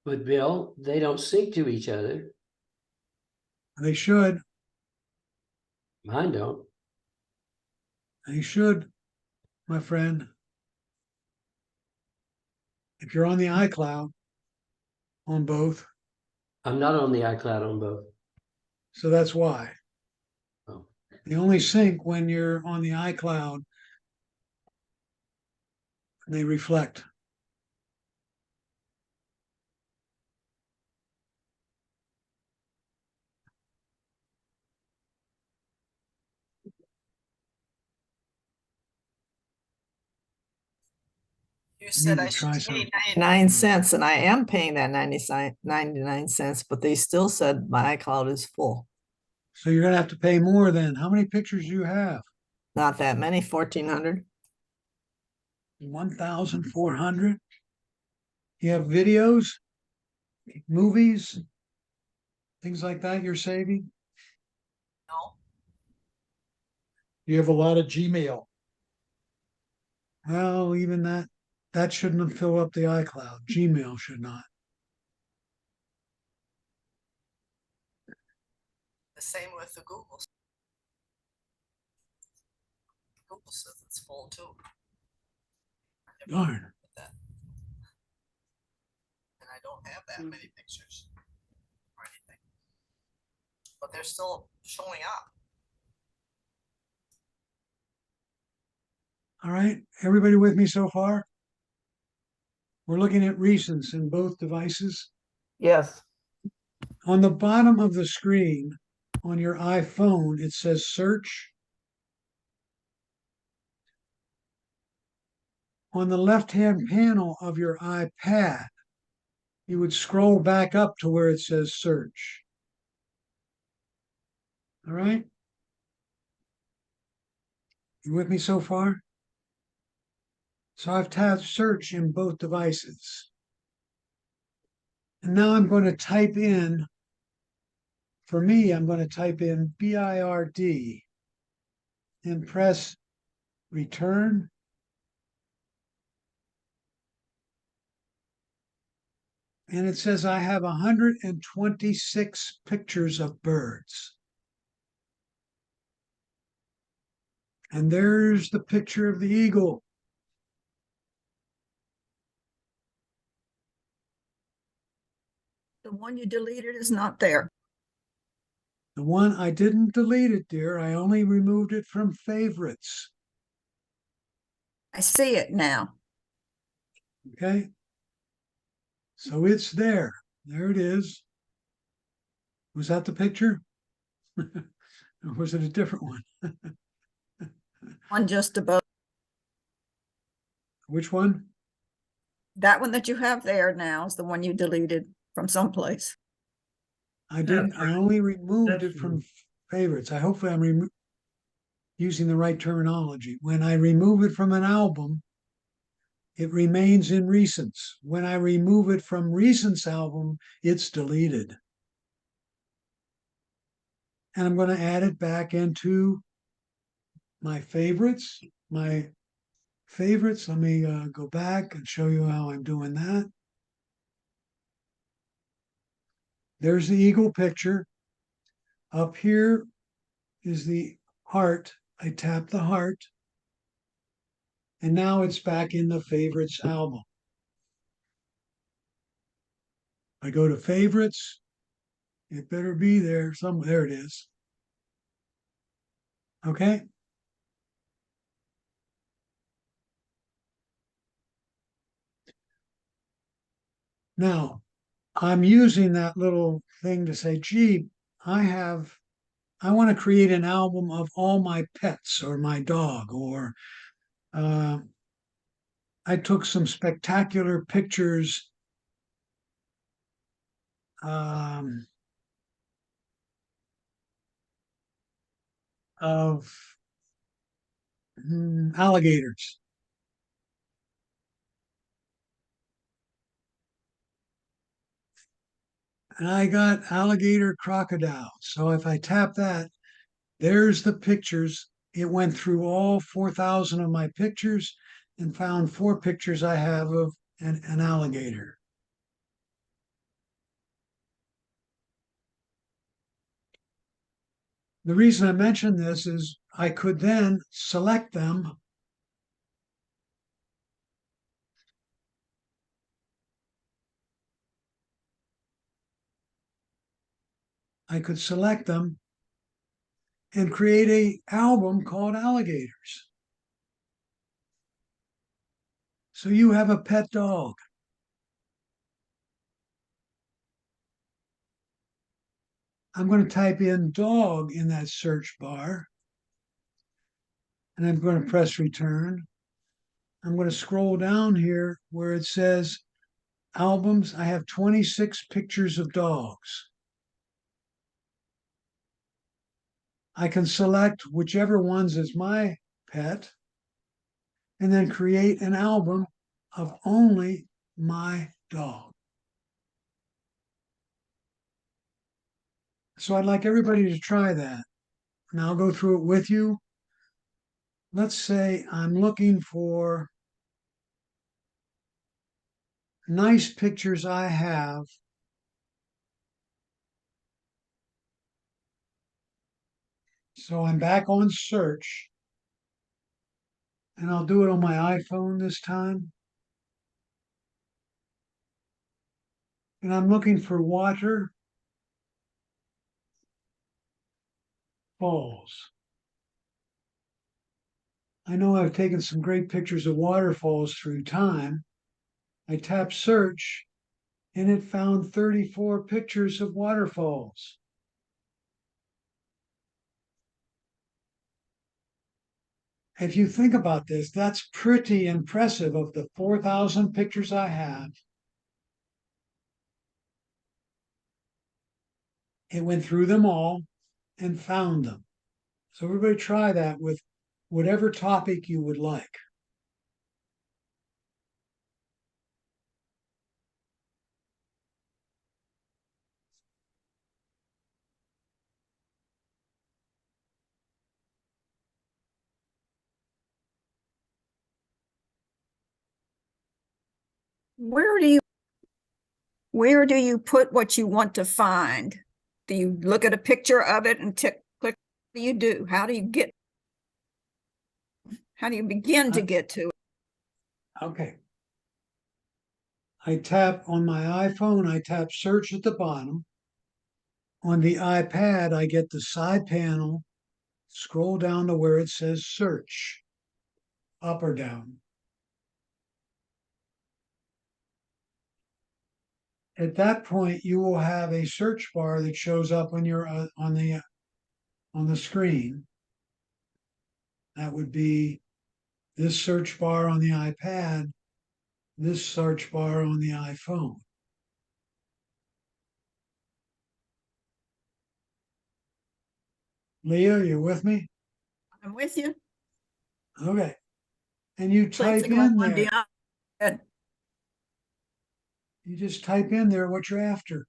But Bill, they don't sync to each other. They should. Mine don't. They should, my friend. If you're on the iCloud on both. I'm not on the iCloud on both. So that's why. Oh. They only sync when you're on the iCloud. They reflect. said to I try should pay some. 99 cents, and I am paying that 99 cents, but they still said my iCloud is full. So you're gonna have to pay more then. How many pictures do you have? Not that many, 1,400. 1,400? You have videos, movies, things like that you're saving? No. You have a lot of Gmail. Well, even that shouldn't fill up the iCloud. Gmail should not. The same with the Google. Google says it's full too. Darn. And I don't have that many pictures or anything. But they're still showing up. All right, everybody with me so far? We're looking at recents in both devices. Yes. On the bottom of the screen on your iPhone, it says search. On the left-hand panel of your iPad, you would scroll back up to where it says search. All right? You with me so far? So I've tapped search in both devices. And now I'm going to type in, for me, I'm going to type in BIRD and press return. And it says I have 126 pictures of birds. And there's the picture of the eagle. The one you deleted is not there. The one I didn't delete it, dear. I only removed it from favorites. I see it now. Okay. So it's there. There it is. Was that the picture? Or was it a different one? One just above. Which one? That one that you have there now is the one you deleted from someplace. I didn't. I only removed it from favorites. I hopefully I'm using the right terminology. When I remove it from an album, it remains in recents. When I remove it from recents album, it's deleted. And I'm going to add it back into my favorites. My favorites. Let me go back and show you how I'm doing that. There's the eagle picture. Up here is the heart. I tap the heart. And now it's back in the favorites album. I go to favorites. It better be there somewhere. There it is. Okay. Now, I'm using that little thing to say, gee, I want to create an album of all my pets or my dog, or I took some spectacular pictures of alligators. And I got alligator crocodile. So if I tap that, there's the pictures. It went through all 4,000 of my pictures and found 4 pictures I have of an alligator. The reason I mention this is I could then select them and create an album called Alligators. So you have a pet dog. I'm going to type in dog in that search bar. And I'm going to press return. I'm going to scroll down here where it says albums. I have 26 pictures of dogs. I can select whichever ones is my pet and then create an album of only my dog. So I'd like everybody to try that. And I'll go through it with you. Let's say I'm looking for nice pictures I have. So I'm back on search. And I'll do it on my iPhone this time. And I'm looking for waterfalls. I know I've taken some great pictures of waterfalls through time. I tap search and it found 34 pictures of waterfalls. If you think about this, that's pretty impressive. Of the 4,000 pictures I have, it went through them all and found them. So everybody try that with whatever topic you would like. Where do you put what you want to find? Do you look at a picture of it and click? What do you do? How do you begin to get to it? Okay. I tap on my iPhone, I tap search at the bottom. On the iPad, I get the side panel, scroll down to where it says search, up or down. At that point, you will have a search bar that shows up when you're on the screen. That would be this search bar on the iPad, this search bar on the iPhone. Leah, you with me? I'm with you. Okay. And you type Placing them in on there. the iPad. You just type in there what you're after.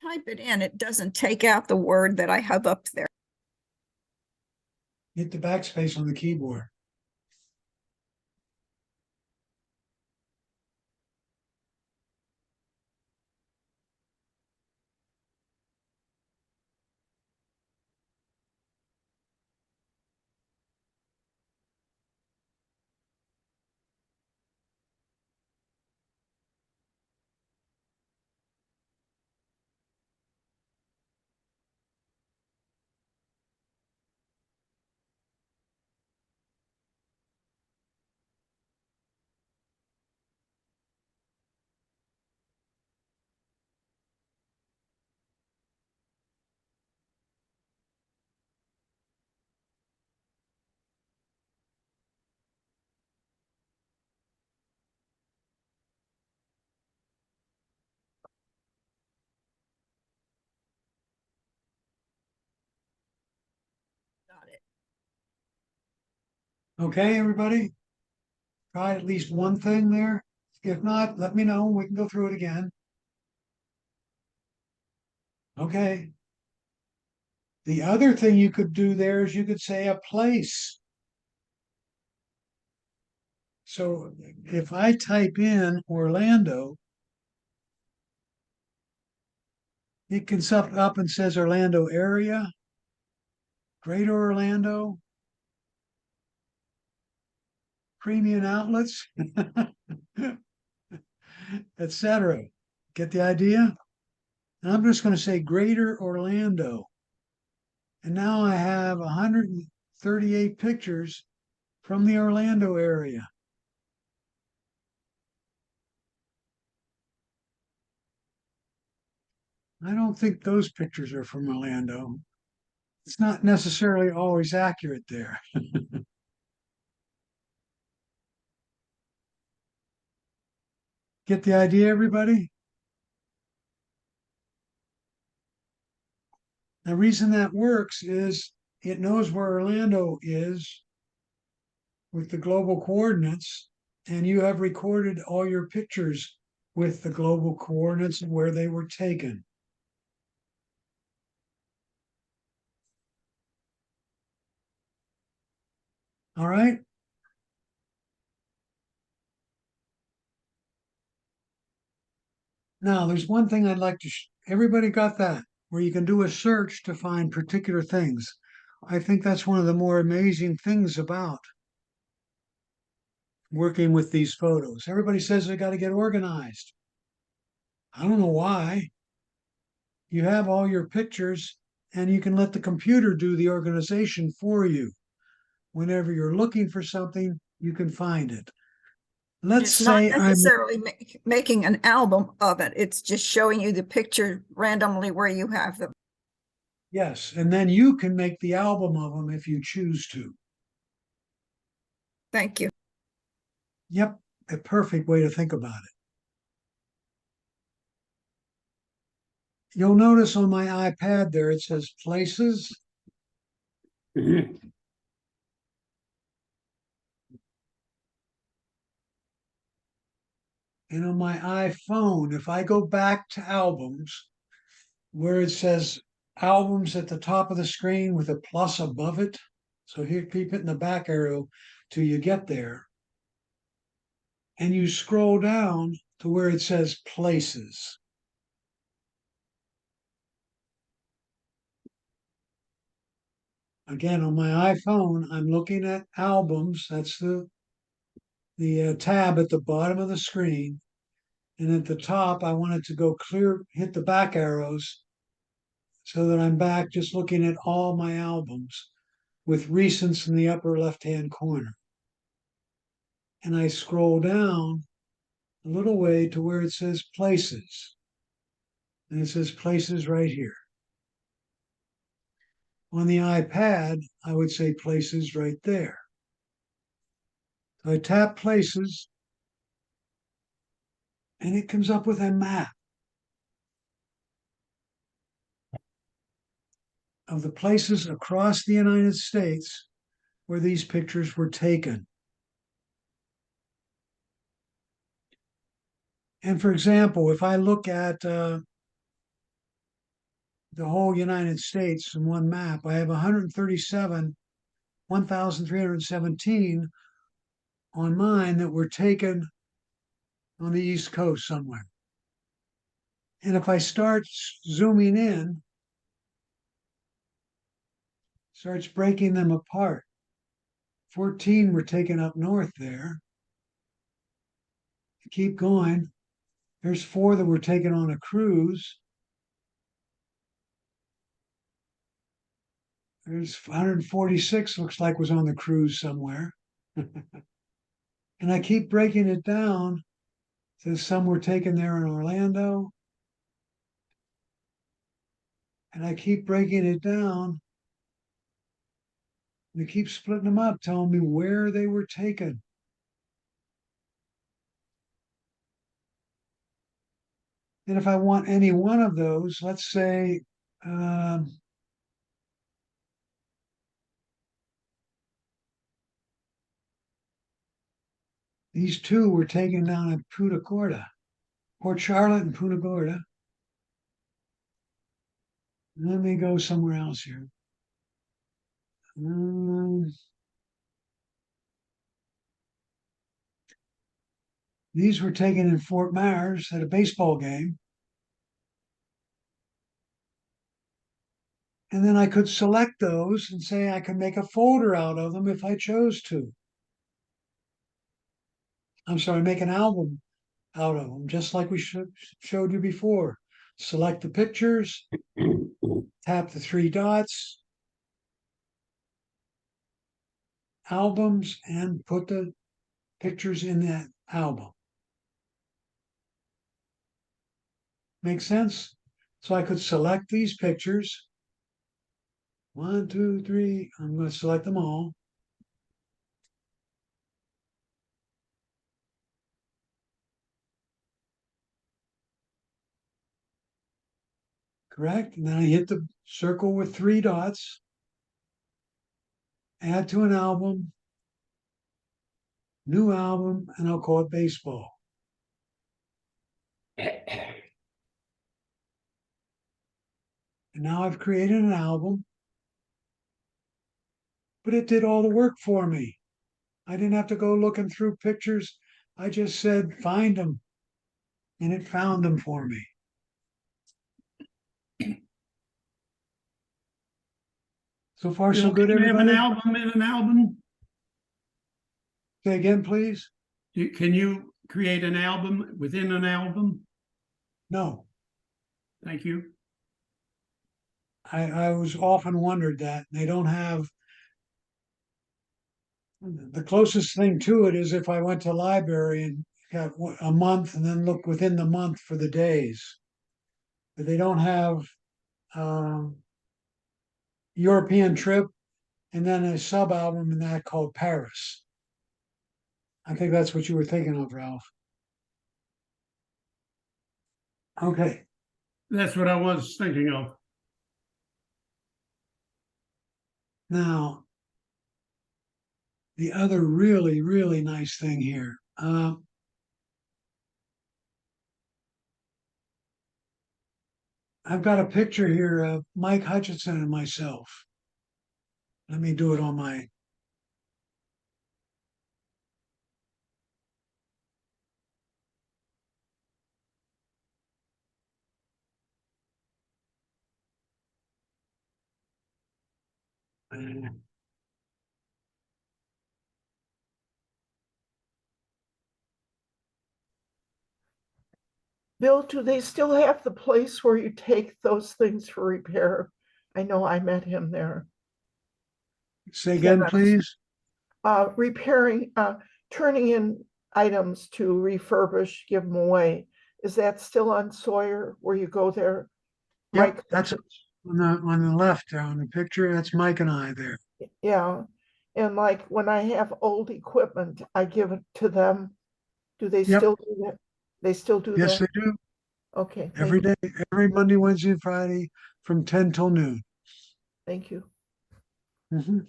Type it in. It doesn't take out the word that I have up there. Hit the backspace on the keyboard. Got it. Okay, everybody? Try at least one thing there. If not, let me know. We can go through it again. Okay. The other thing you could do there is you could say a place. So if I type in Orlando, it comes up and says Orlando area, Greater Orlando, premium outlets. etc. Get the idea? And I'm just going to say Greater Orlando. And now I have 138 pictures from the Orlando area. I don't think those pictures are from Orlando. It's not necessarily always accurate there. Get the idea, everybody? The reason that works is it knows where Orlando is with the global coordinates, and you have recorded all your pictures with the global coordinates and where they were taken. All right. Now, there's one thing I'd like to, everybody got that, where you can do a search to find particular things. I think that's one of the more amazing things about working with these photos. Everybody says they got to get organized. I don't know why. You have all your pictures and you can let the computer do the organization for you. Whenever you're looking for something, you can find it. Let's It's not say I'm, necessarily making an album of it. It's just showing you the picture randomly where you have them. yes, and then you can make the album of them if you choose to. Thank you. Yep, a perfect way to think about it. You'll notice on my iPad there, it says places. And on my iPhone, if I go back to albums, where it says albums at the top of the screen with a plus above it. So here, keep hitting the back arrow till you get there. And you scroll down to where it says places. Again, on my iPhone, I'm looking at albums. That's the tab at the bottom of the screen. And at the top, I want it to go clear, hit the back arrows so that I'm back just looking at all my albums with recents in the upper left-hand corner. And I scroll down a little way to where it says places. And it says places right here. On the iPad, I would say places right there. So I tap places, and it comes up with a map of the places across the United States where these pictures were taken. And for example, if I look at the whole United States in one map, I have 1,317 on mine that were taken on the East Coast somewhere. And if I start zooming in, starts breaking them apart. 14 were taken up north there. Keep going. There's 4 that were taken on a cruise. There's 146 looks like was on the cruise somewhere. And I keep breaking it down. So some were taken there in Orlando. And I keep breaking it down. And I keep splitting them up, telling me where they were taken. And if I want any one of those, let's say, these 2 were taken down at Punta Gorda, Port Charlotte and Punta Gorda. Let me go somewhere else here. These were taken in Fort Myers at a baseball game. And then I could select those and say I could make a folder out of them if I chose to. I'm sorry, make an album out of them, just like we showed you before. Select the pictures, tap the three dots, albums, and put the pictures in that album. Make sense? So I could select these pictures. 1, 2, 3. I'm going to select them all. Correct? And then I hit the circle with three dots. Add to an album. New album, and I'll call it baseball. And now I've created an album, but it did all the work for me. I didn't have to go looking through pictures. I just said, find them, and it found them for me. So far, so Bill, good, can you have an everybody? album in an album? Say again, please? Can you create an album within an album? No. Thank you. I was often wondered that. They don't have, the closest thing to it is if I went to library and got a month and then look within the month for the days. But they don't have European trip and then a sub album in that called Paris. I think that's what you were thinking of, Ralph. Okay. That's what I was thinking of. Now, the other really, really nice thing here. I've got a picture here of Mike Hutchinson and myself. Let me do it on my. Bill, do they still have the place where you take those things for repair? I know I met him there. Say again, please. Repairing, turning in items to refurbish, give them away. Is that still on Sawyer where you go there? Yep, Mike? that's on the left there on the picture. That's Mike and I there. Yeah. And like when I have old equipment, I give it to them. Do they Yep. still do that? They still do Yes, that? they do. Okay. Every day, every Monday, Wednesday, and Friday from 10 till noon. Thank you. Mhm.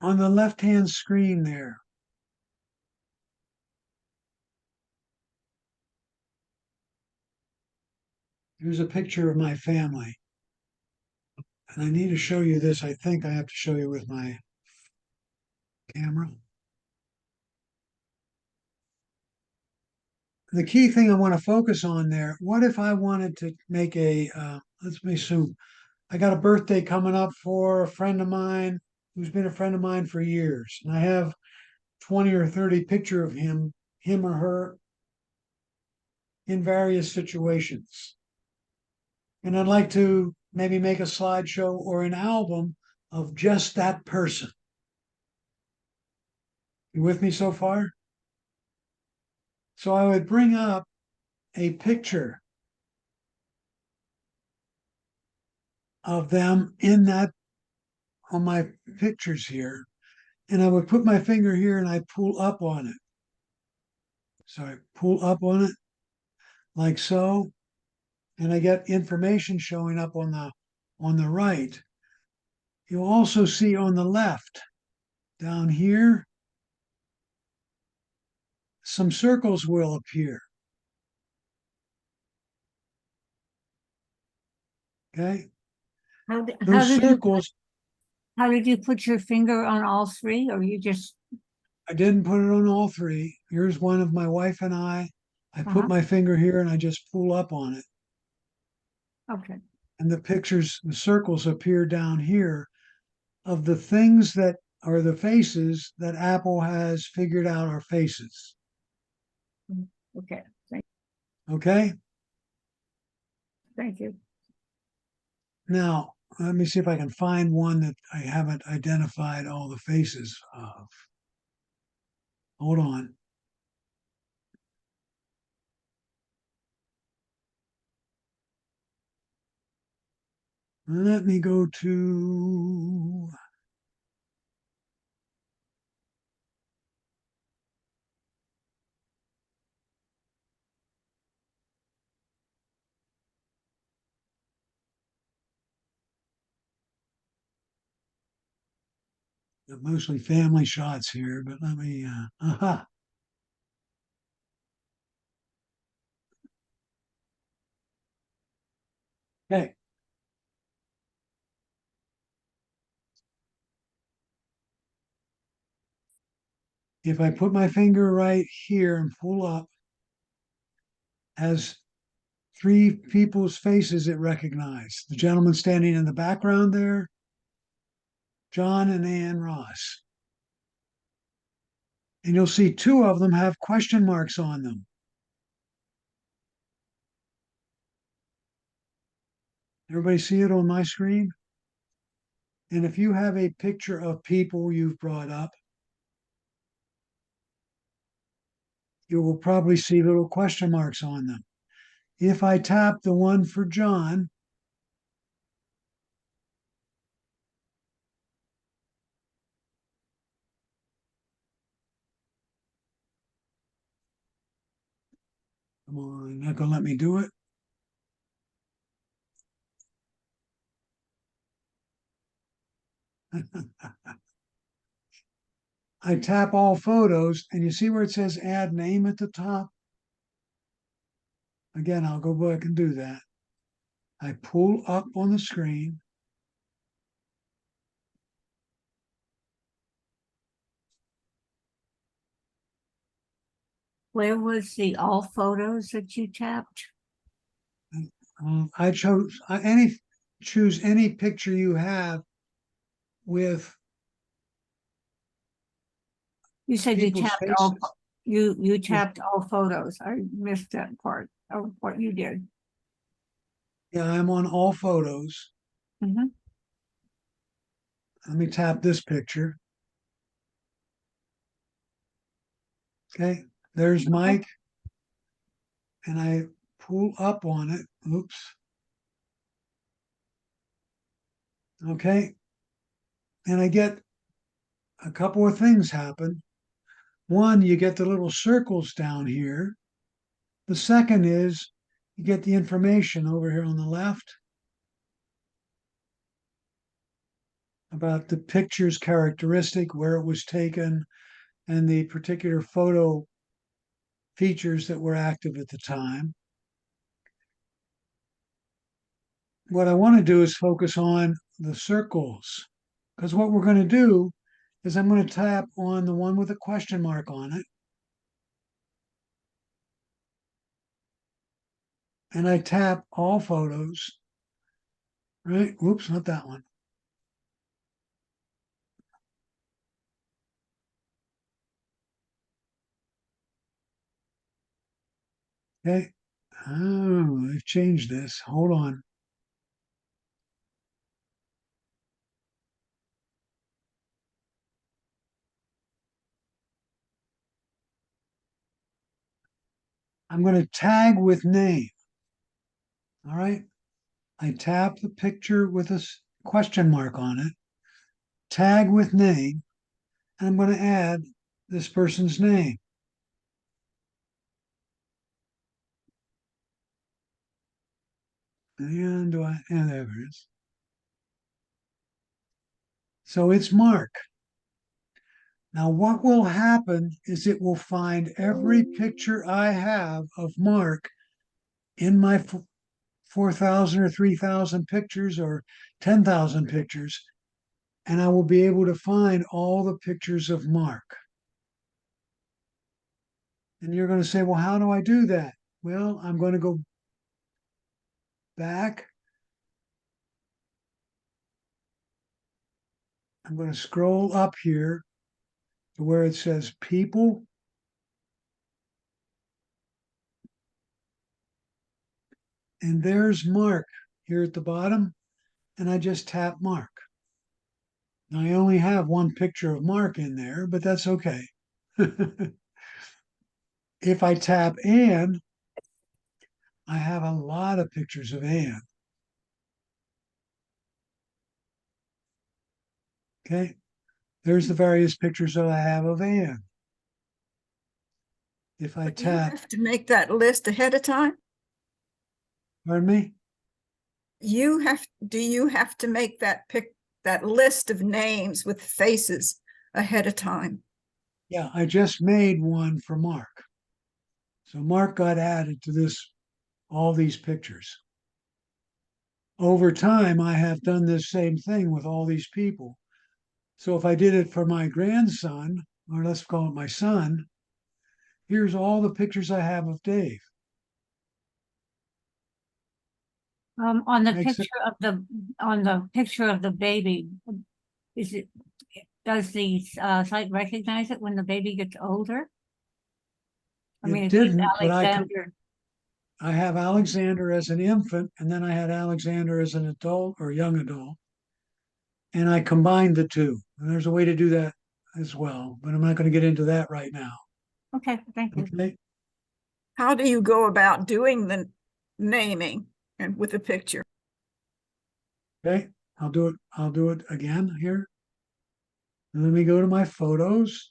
On the left-hand screen there. Here's a picture of my family. And I need to show you this. I think I have to show you with my camera. The key thing I want to focus on there, what if I wanted to make let's assume, I got a birthday coming up for a friend of mine who's been a friend of mine for years. And I have 20 or 30 picture of him or her in various situations. And I'd like to maybe make a slideshow or an album of just that person. You with me so far? So I would bring up a picture of them in that, on my pictures here. And I would put my finger here and I pull up on it. So I pull up on it like so. And I get information showing up on the right. You'll also see on the left, down here, some circles will appear. Okay. Those circles, how did you put your finger on all three, or you just? I didn't put it on all three. Here's one of my wife and I. I put my finger here and I just pull up on it. Okay. And the pictures, the circles appear down here of the things that are the faces that Apple has figured out are faces. Okay, Okay? thank you. Now, let me see if I can find one that I haven't identified all the faces of. Hold on. Let me go to mostly family shots here, but let me, aha. Okay. If I put my finger right here and pull up, has three people's faces it recognized. The gentleman standing in the background there, John and Ann Ross. And you'll see two of them have question marks on them. Everybody see it on my screen? And if you have a picture of people you've brought up, you will probably see little question marks on them. If I tap the one for John, come on, not gonna let me do it. I tap all photos and you see where it says add name at the top? Again, I'll go back and do that. I pull up on the screen. Where was the all photos that you tapped? I choose any picture you have with You said you people's tapped all, faces. you tapped all photos. I missed that part of what you did. Yeah, I'm on all photos. Mhm. Let me tap this picture. Okay, there's Mike. And I pull up on it. Oops. Okay. And I get a couple of things happen. One, you get the little circles down here. The second is you get the information over here on the left about the picture's characteristic, where it was taken, and the particular photo features that were active at the time. What I want to do is focus on the circles, because what we're going to do is I'm going to tap on the one with a question mark on it. And I tap all photos, right? Whoops, not that one. Okay. Oh, I've changed this. Hold on. I'm going to tag with name. All right. I tap the picture with a question mark on it, tag with name, and I'm going to add this person's name. And there it is. So it's Mark. Now, what will happen is it will find every picture I have of Mark in my 4,000 or 3,000 pictures or 10,000 pictures, and I will be able to find all the pictures of Mark. And you're going to say, well, how do I do that? Well, I'm going to go back. I'm going to scroll up here to where it says people. And there's Mark here at the bottom. And I just tap Mark. Now, I only have one picture of Mark in there, but that's okay. If I tap Anne, I have a lot of pictures of Anne. Okay, there's the various pictures that I have of Anne. If I But you tap, have to make that list ahead of time? pardon me? Do you have to make that list of names with faces ahead of time? Yeah, I just made one for Mark. So Mark got added to this, all these pictures. Over time, I have done this same thing with all these people. So if I did it for my grandson, or let's call it my son, here's all the pictures I have of Dave. On the Makes picture of the baby, is it, does the site recognize it when the baby gets older? I mean, It it says didn't, but Alexander. I have Alexander as an infant, and then I had Alexander as an adult or young adult. And I combined the two. And there's a way to do that as well, but I'm not going to get into that right now. Okay, thank you. Okay. How do you go about doing the naming and with the picture? Okay. I'll do it. I'll do it again here. And let me go to my photos.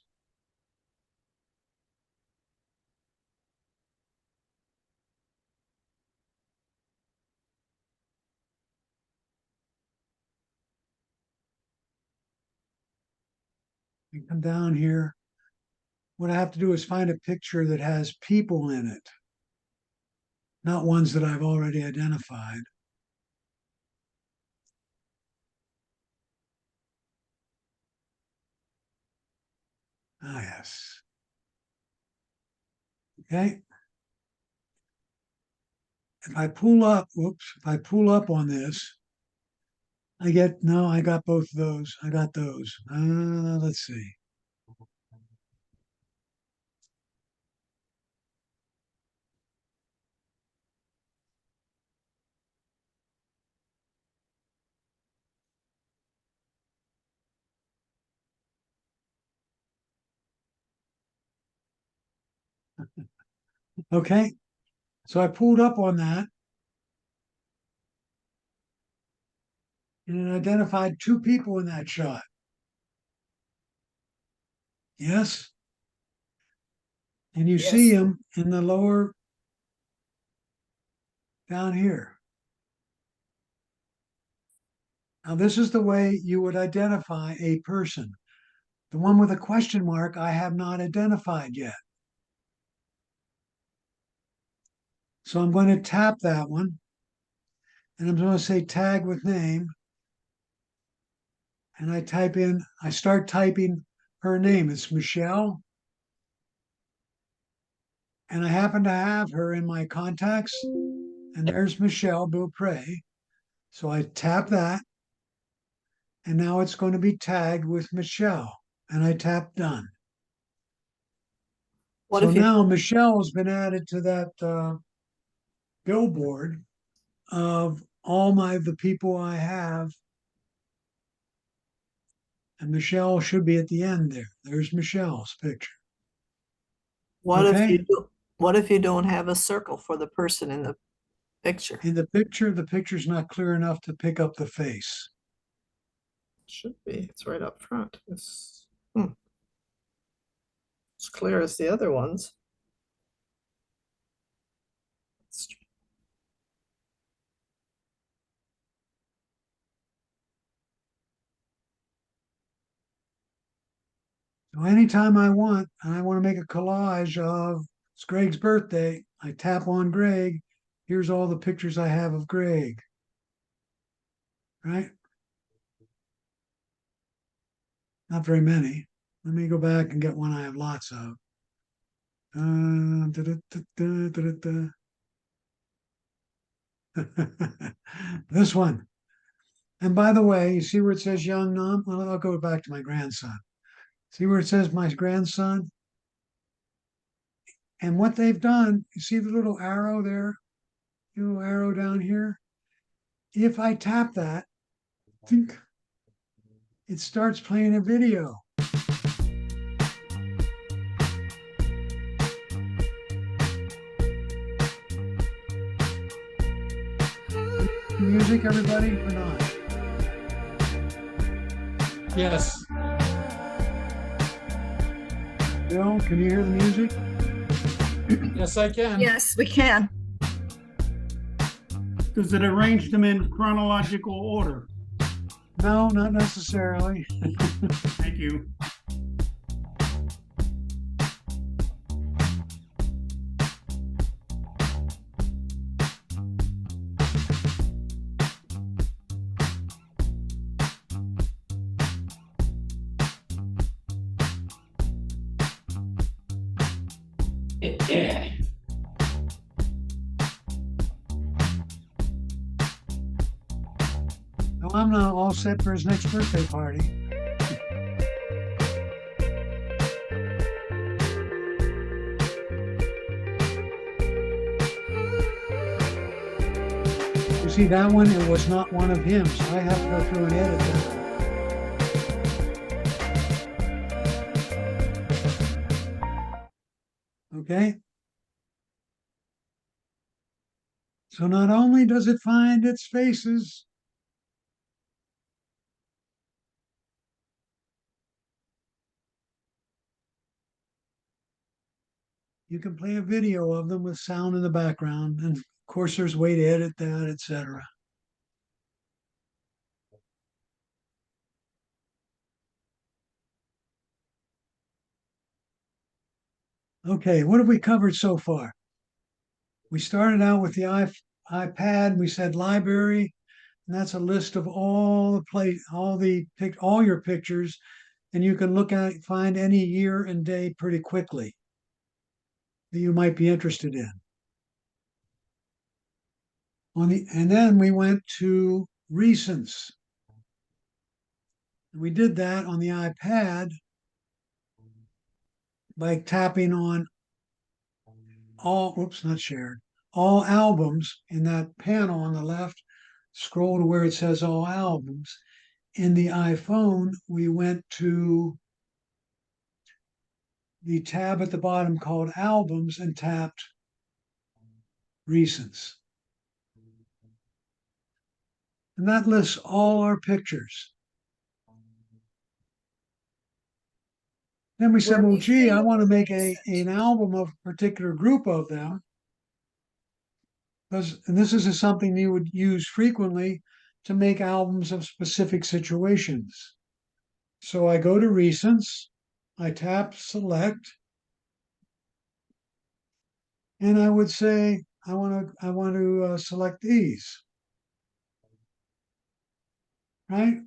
And come down here. What I have to do is find a picture that has people in it, not ones that I've already identified. Ah, yes. Okay. If I pull up, whoops, if I pull up on this, I got both of those. I got those. Let's see. Okay. So I pulled up on that and it identified two people in that shot. Yes. And you see Yes. them in the lower down here. Now, this is the way you would identify a person. The one with a question mark, I have not identified yet. So I'm going to tap that one and I'm going to say tag with name. And I start typing her name. It's Michelle. And I happen to have her in my contacts. And there's Michelle Beaupre. So I tap that. And now it's going to be tagged with Michelle. And I tap done. What So if you, now Michelle has been added to that billboard of all the people I have. And Michelle should be at the end there. There's Michelle's picture. what if Okay. what if you don't have a circle for the person in the picture? In the picture's not clear enough to pick up the face. Should be. It's right up front. It's as clear as the other ones. So anytime I want, and I want to make a collage of it's Greg's birthday, I tap on Greg. Here's all the pictures I have of Greg. Right? Not very many. Let me go back and get one I have lots of. This one. And by the way, you see where it says young none? Well, I'll go back to my grandson. See where it says my grandson? And what they've done, you see the little arrow there? Little arrow down here? If I tap that, think it starts playing a video. Music, everybody, or not? Yes. Bill, can you hear the music? Yes, I can. Yes, we can. Does it arrange them in chronological order? No, not necessarily. Thank you. No, I'm not all set for his next birthday party. You see that one? It was not one of him, so I have to go through and edit that. Okay? So not only does it find its faces, you can play a video of them with sound in the background. And of course, there's a way to edit that, etc. Okay, what have we covered so far? We started out with the iPad. We said library, and that's a list of all your pictures, and you can look at find any year and day pretty quickly that you might be interested in. And then we went to recents. We did that on the iPad by tapping on all albums in that panel on the left. Scroll to where it says all albums. In the iPhone, we went to the tab at the bottom called albums and tapped recents. And that lists all our pictures. Then we said, Where well, we gee, see I the want to make recent. an album of a particular group of them. And this is something you would use frequently to make albums of specific situations. So I go to recents, I tap select, and I would say, I want to select these, right?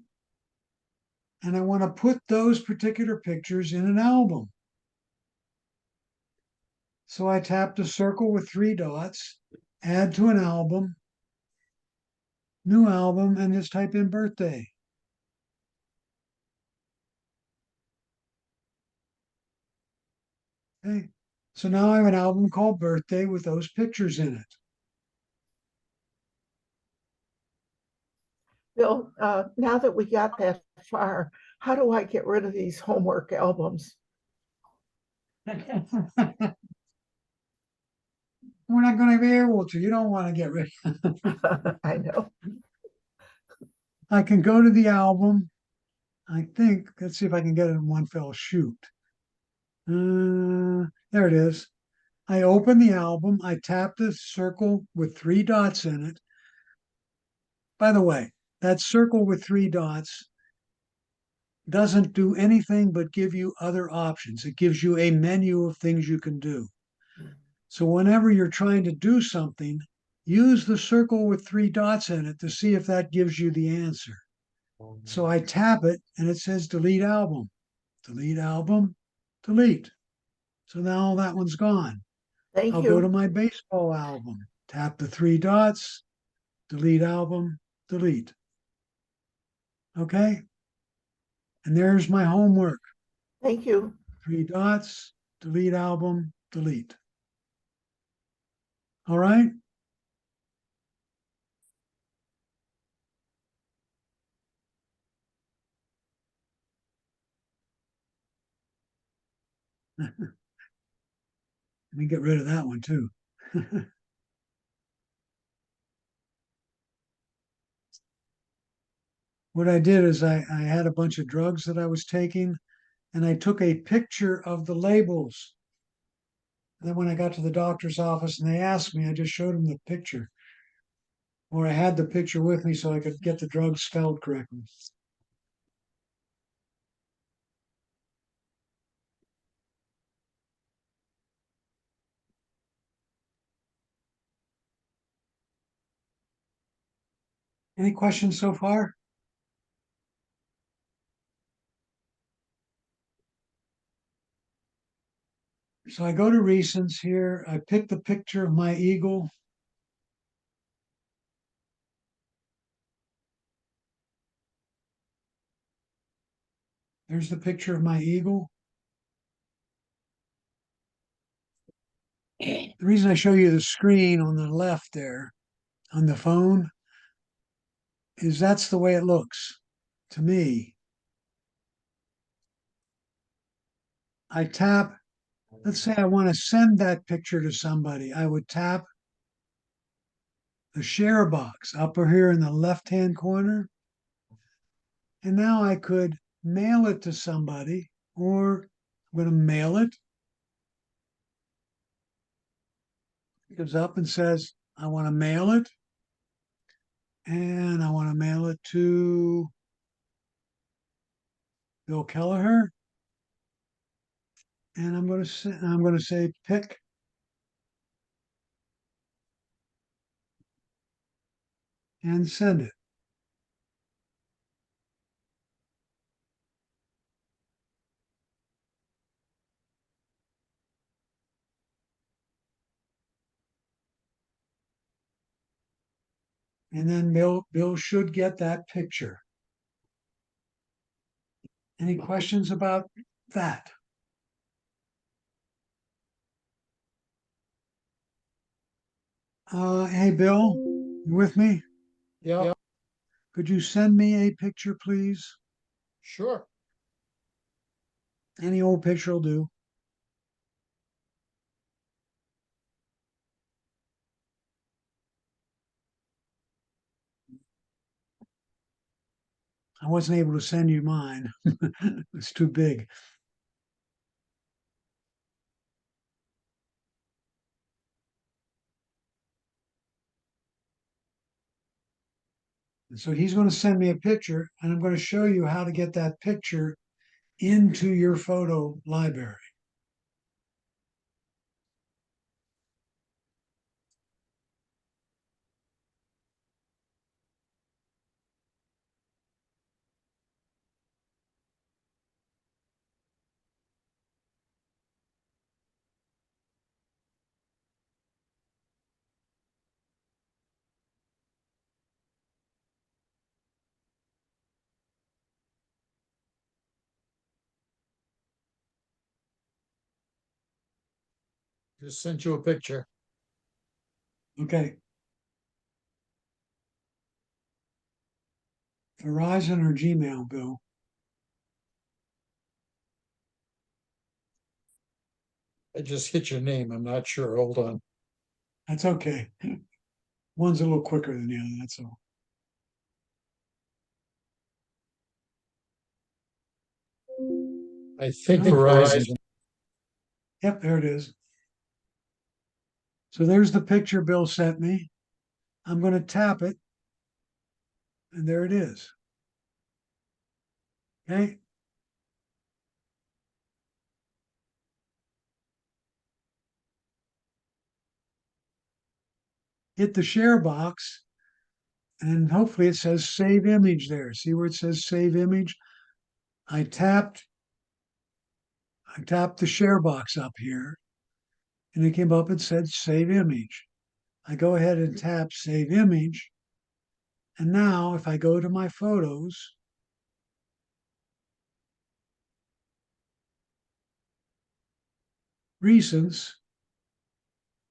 And I want to put those particular pictures in an album. So I tap the circle with 3 dots, add to an album, new album, and just type in birthday. Okay. So now I have an album called Birthday with those pictures in it. Bill, now that we got that far, how do I get rid of these homework albums? We're not going to be able to. You don't want to get rid of it. I know. I can go to the album. I think, let's see if I can get it in one fell swoop. There it is. I open the album. I tap the circle with 3 dots in it. By the way, that circle with 3 dots doesn't do anything but give you other options. It gives you a menu of things you can do. So whenever you're trying to do something, use the circle with 3 dots in it to see if that gives you the answer. So I tap it and it says delete album, delete. So now that one's gone. I'll go to my baseball album, tap the 3 dots, delete album, delete. Okay? And there's my homework. Thank you. 3 dots, delete album, delete. All right? Let me get rid of that one too. What I did is I had a bunch of drugs that I was taking, and I took a picture of the labels. And then when I got to the doctor's office and they asked me, I just showed them the picture. Or I had the picture with me so I could get the drugs spelled correctly. Any questions so far? So I go to recents here. I pick the picture of my eagle. There's the picture of my eagle. The reason I show you the screen on the left there on the phone is that's the way it looks to me. I tap, let's say I want to send that picture to somebody. I would tap the share box up here in the left-hand corner. And now I could mail it to somebody, or I'm going to mail it. It goes up and says, I want to mail it. And I want to mail it to Bill Kelleher. And I'm going to say pick. And send it. And then Bill should get that picture. Any questions about that? Hey, Bill, you with me? Yeah, Could you send me a picture, please? sure. Any old picture will do. I wasn't able to send you mine. It's too big. And so he's going to send me a picture, and I'm going to show you how to get that picture into your photo library. Just sent you a picture. Okay. Verizon or Gmail, Bill? I just hit your name. I'm not sure. Hold on. That's okay. One's a little quicker than the other, that's all. I think No. Verizon. Yep, there it is. So there's the picture Bill sent me. I'm going to tap it, and there it is. Okay. Hit the share box, and hopefully it says save image there. See where it says save image? I tapped the share box up here, and it came up and said save image. I go ahead and tap save image. And now if I go to my photos, recents,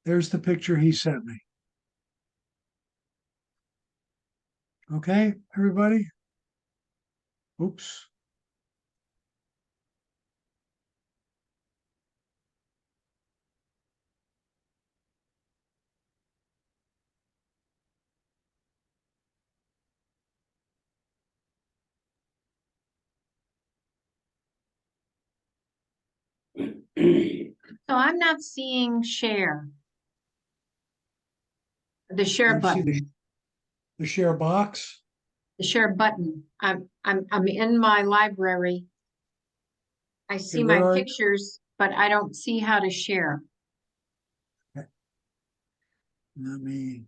there's the picture he sent me. Okay, everybody? Oops. So I'm not seeing share. The share You see button, the share box? the share button. I'm in my library. I see where my are you? pictures, but I don't see how to share. Let me.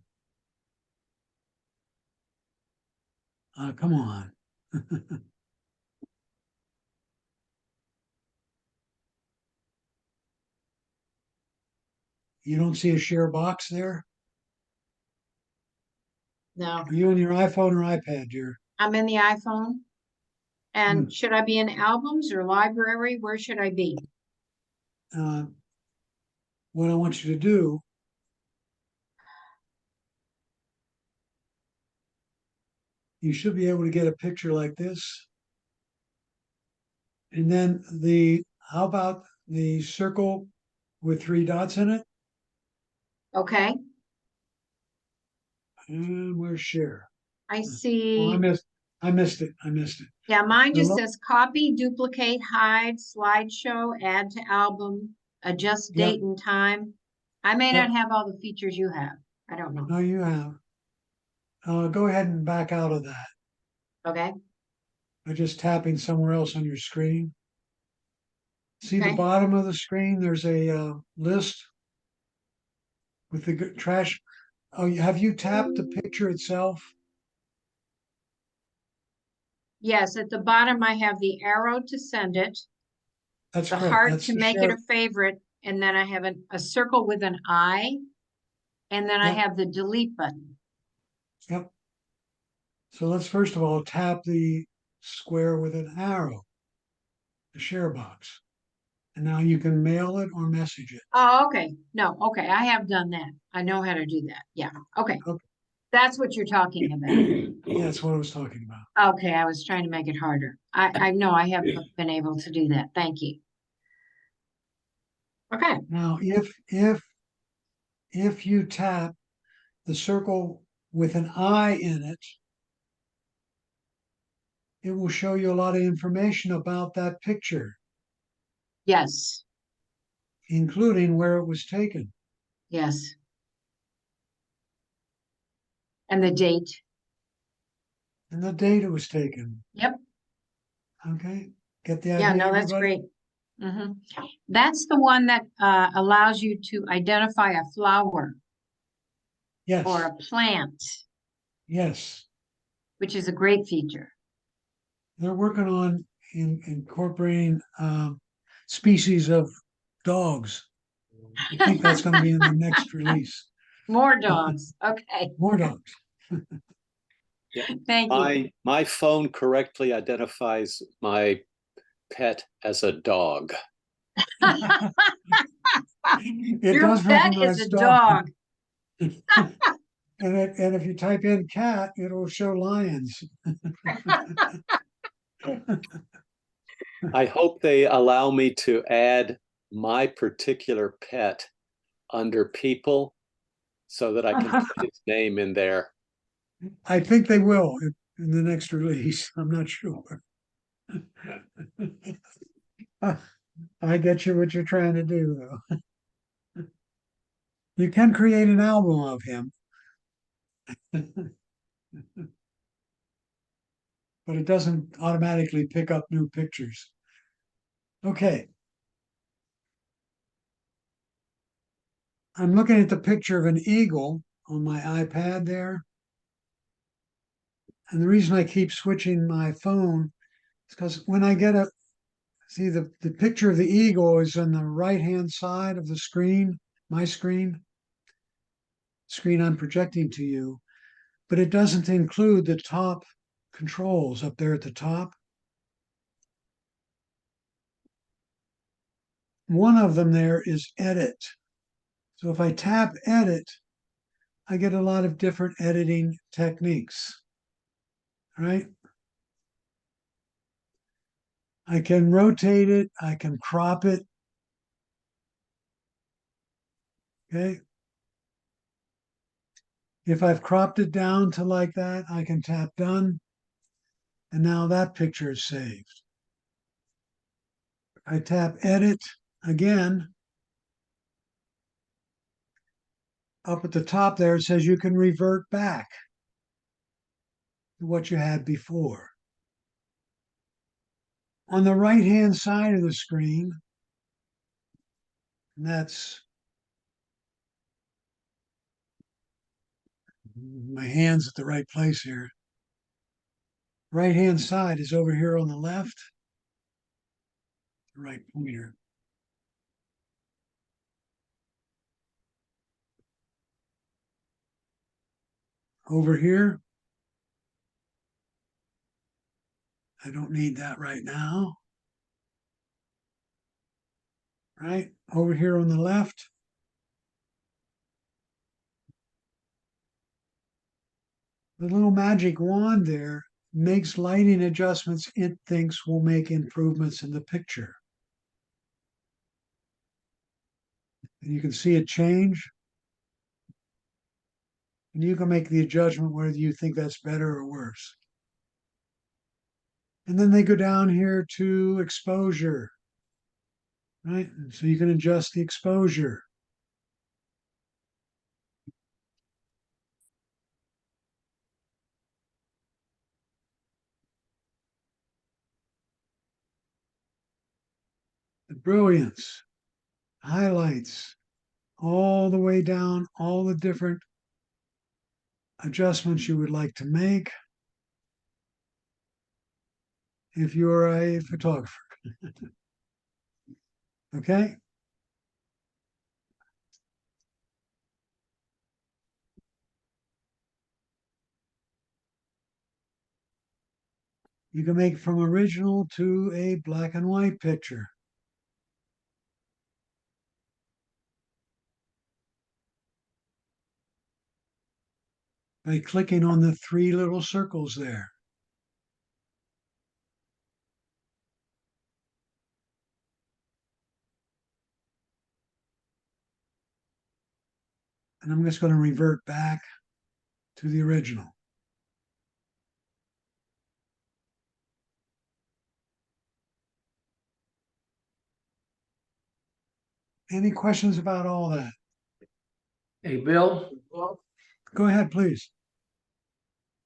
Come on. You don't see a share box there? No, Are you on your iPhone or iPad, dear? I'm in the iPhone. And Hmm. should I be in albums or library? Where should I be? What I want you to do, you should be able to get a picture like this. And then how about the circle with 3 dots in it? Okay, And where's share? I Oh, see. I missed it. Yeah, mine The just lo- says copy, duplicate, hide, slideshow, add to album, adjust Yep. date and time. I may Yep. not have all the features you have. I don't know. No, you have. Go ahead and back out of that Okay, by just tapping somewhere else on your screen. See the Okay. bottom of the screen? There's a list with the trash. Oh, have you tapped the picture itself? yes, at the bottom, I have the arrow to send it, That's the correct. heart That's to the make it share. a favorite, and then I have a circle with an eye, and then I Yep. have the delete button. Yep. So let's first of all tap the square with an arrow, the share box. And now you can mail it or message it. Oh, okay. No, okay, I have done that. I know how to do that. Yeah, okay. Okay. That's what you're talking about. Yeah, that's what I was talking about. Okay, I was trying to make it harder. I know I have been able to do that. Thank you. Okay, Now, if you tap the circle with an eye in it, it will show you a lot of information about that picture, yes, including where it was taken yes. And the date. and the date it was taken. Yep. Okay, get the Yeah, idea, no, that's everybody? great. That's the one that allows you to identify a flower Yes, or a plant, yes. which is a great feature. They're working on incorporating species of dogs. I think that's going to be in the next release. More dogs. Okay, More dogs. thank you. My phone correctly identifies my pet as a dog. It Your does pet is recognize a dog. dog. And if you type in cat, it'll show lions. I hope they allow me to add my particular pet under people so that I can put his name in there. I think they will in the next release. I'm not sure. I get you what you're trying to do, though. You can create an album of him. But it doesn't automatically pick up new pictures. Okay. I'm looking at the picture of an eagle on my iPad there. And the reason I keep switching my phone is because when I get see the picture of the eagle is on the right-hand side of the screen, my screen I'm projecting to you, but it doesn't include the top controls up there at the top. one of them there is edit. So if I tap edit, I get a lot of different editing techniques, right? I can rotate it, I can crop it. Okay. If I've cropped it down to like that, I can tap done. And now that picture is saved. I tap edit again. Up at the top there, it says you can revert back to what you had before. On the right-hand side of the screen, and that's my hands at the right place here. Right-hand side is over here on the left. The right pointer. Over here. I don't need that right now. Right over here on the left. The little magic wand there makes lighting adjustments it thinks will make improvements in the picture. And you can see it change. And you can make the adjustment whether you think that's better or worse. And then they go down here to exposure, right? And so you can adjust the exposure. The brilliance, highlights, all the way down, all the different adjustments you would like to make if you're a photographer. Okay? You can make from original to a black and white picture. By clicking on the three little circles there. And I'm just going to revert back to the original. Any questions about all that? Hey, Bill, Go ahead, please.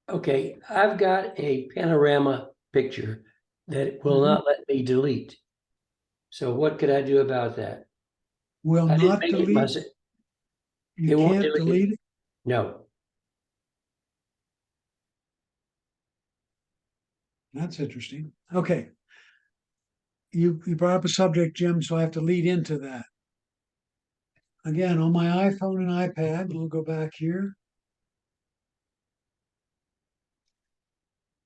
okay, I've got a panorama picture that will not let me delete. So what could I do about that? Will I didn't not make it delete. myself. You It won't can't delete it. No. That's interesting. Okay. You brought up a subject, Jim, so I have to lead into that. Again, on my iPhone and iPad, we'll go back here.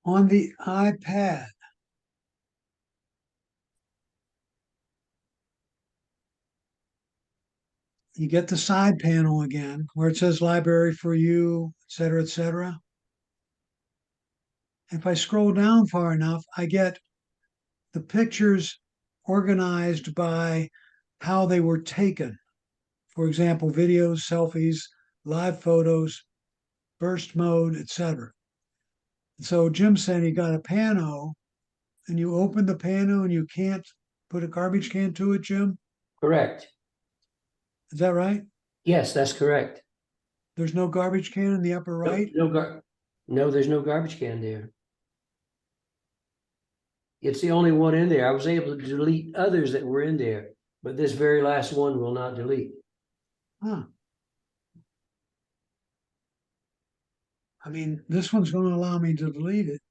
On the iPad, you get the side panel again, where it says library for you, et cetera, et cetera. If I scroll down far enough, I get the pictures organized by how they were taken. For example, videos, selfies, live photos, burst mode, etc. So Jim said he got a pano, and you open the pano and you can't put a garbage can to it, Jim? Correct. Is that right? Yes, that's correct. There's no garbage can in the upper right? No, there's no garbage can there. It's the only one in there. I was able to delete others that were in there, but this very last one will not delete. Huh. I mean, this one's going to allow me to delete it.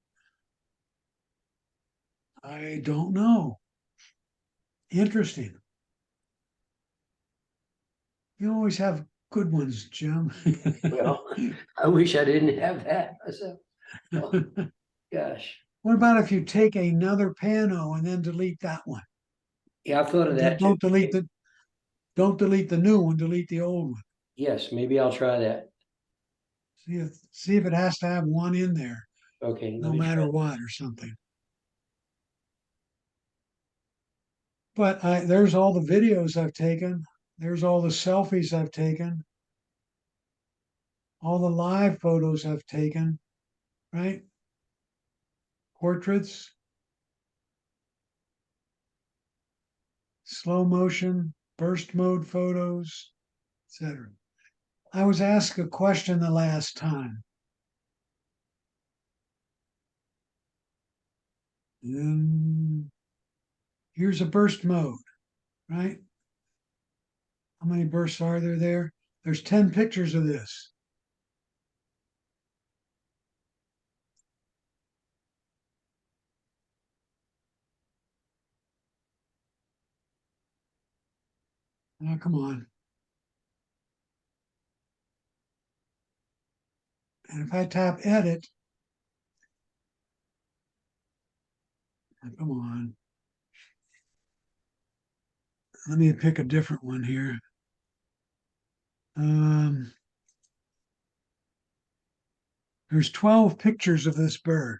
I don't know. Interesting. You always have good ones, Jim. Well, I wish I didn't have that myself. Oh, gosh. What about if you take another pano and then delete that one? Yeah, I thought of that too. Don't delete the new one, delete the old one. Yes, maybe I'll try that. See if it has to have one in there, Okay. no let me try matter that. what or something. But there's all the videos I've taken. There's all the selfies I've taken. All the live photos I've taken, right? Portraits, slow motion, burst mode photos, etc. I was asked a question the last time. Here's a burst mode, right? How many bursts are there? There's 10 pictures of this. Oh, come on. And if I tap edit, come on. Let me pick a different one here. There's 12 pictures of this bird.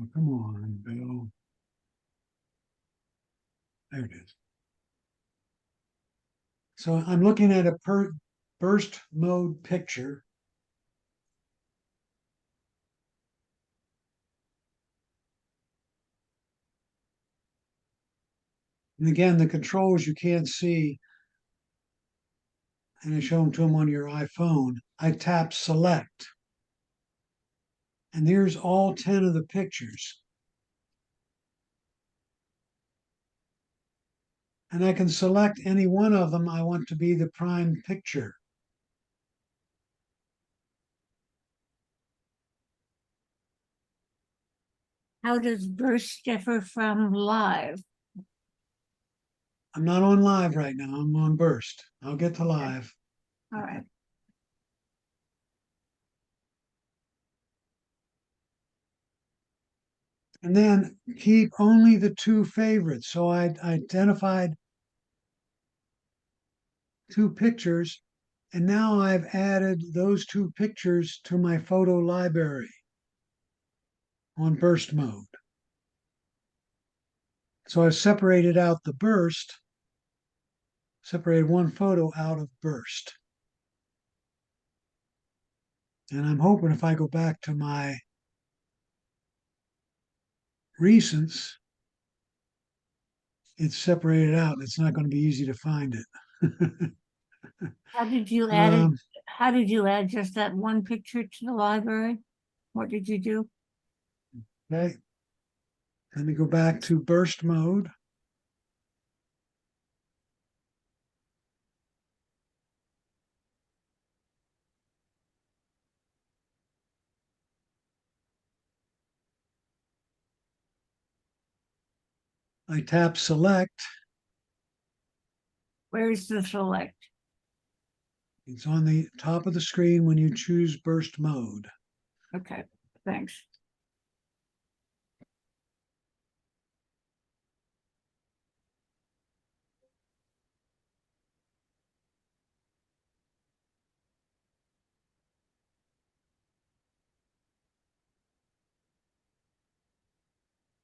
Oh, come on, Bill. There it is. So I'm looking at a burst mode picture. And again, the controls you can't see, and I show them to them on your iPhone. I tap select. And there's all 10 of the pictures. And I can select any one of them I want to be the prime picture. How does burst differ from live? I'm not on live right now. I'm on burst. I'll get to live. All right. And then keep only the 2 favorites. So I identified 2 pictures, and now I've added those 2 pictures to my photo library on burst mode. So I've separated out the burst, separated one photo out of burst. And I'm hoping if I go back to my recents, it's separated out and it's not going to be easy to find it. How did you add it? How did you add just that one picture to the library? What did you do? Okay. Let me go back to burst mode. I tap select. Where's the select? It's on the top of the screen when you choose burst mode. Okay, thanks.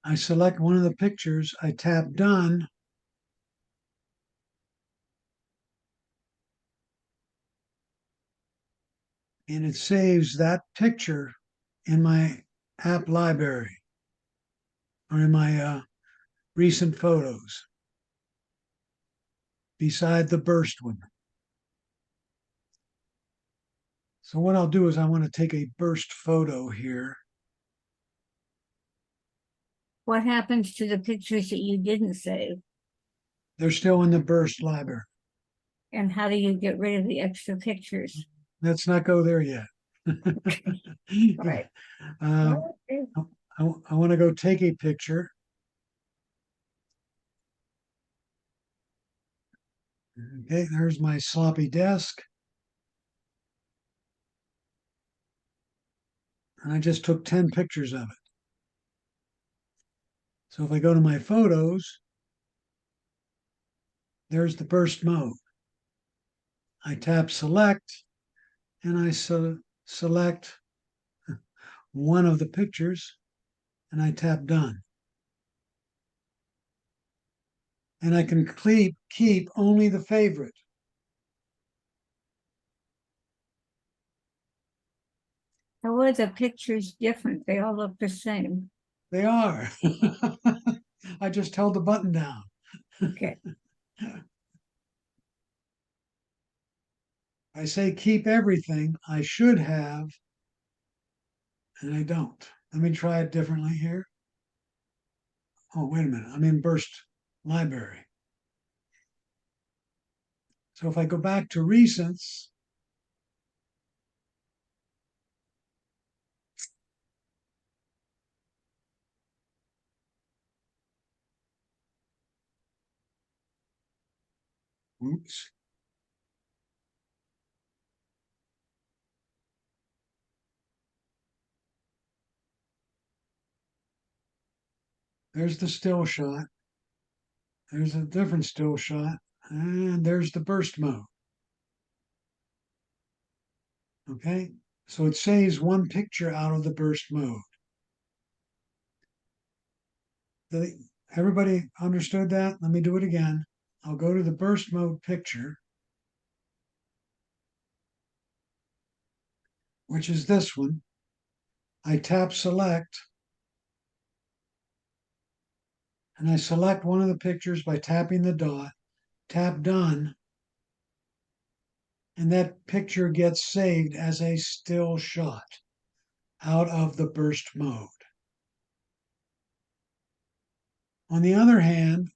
I select one of the pictures, I tap done. And it saves that picture in my app library or in my recent photos beside the burst one. So what I'll do is I want to take a burst photo here. What happens to the pictures that you didn't save? They're still in the burst library. And how do you get rid of the extra pictures? Let's not go there yet. Right. Um, I want to go take a picture. Okay, there's my sloppy desk. And I just took 10 pictures of it. So if I go to my photos, there's the burst mode. I tap select and I select one of the pictures and I tap done. And I can keep only the favorite. How are the pictures different? They all look the same. They are. I just held the button down. Okay. I say keep everything. I should have, and I don't. Let me try it differently here. Oh, wait a minute. I'm in burst library. So if I go back to recents, oops. There's the still shot. There's a different still shot. And there's the burst mode. Okay. So it saves one picture out of the burst mode. Everybody understood that? Let me do it again. I'll go to the burst mode picture, which is this one. I tap select, and I select one of the pictures by tapping the dot, tap done, and that picture gets saved as a still shot out of the burst mode. On the other hand,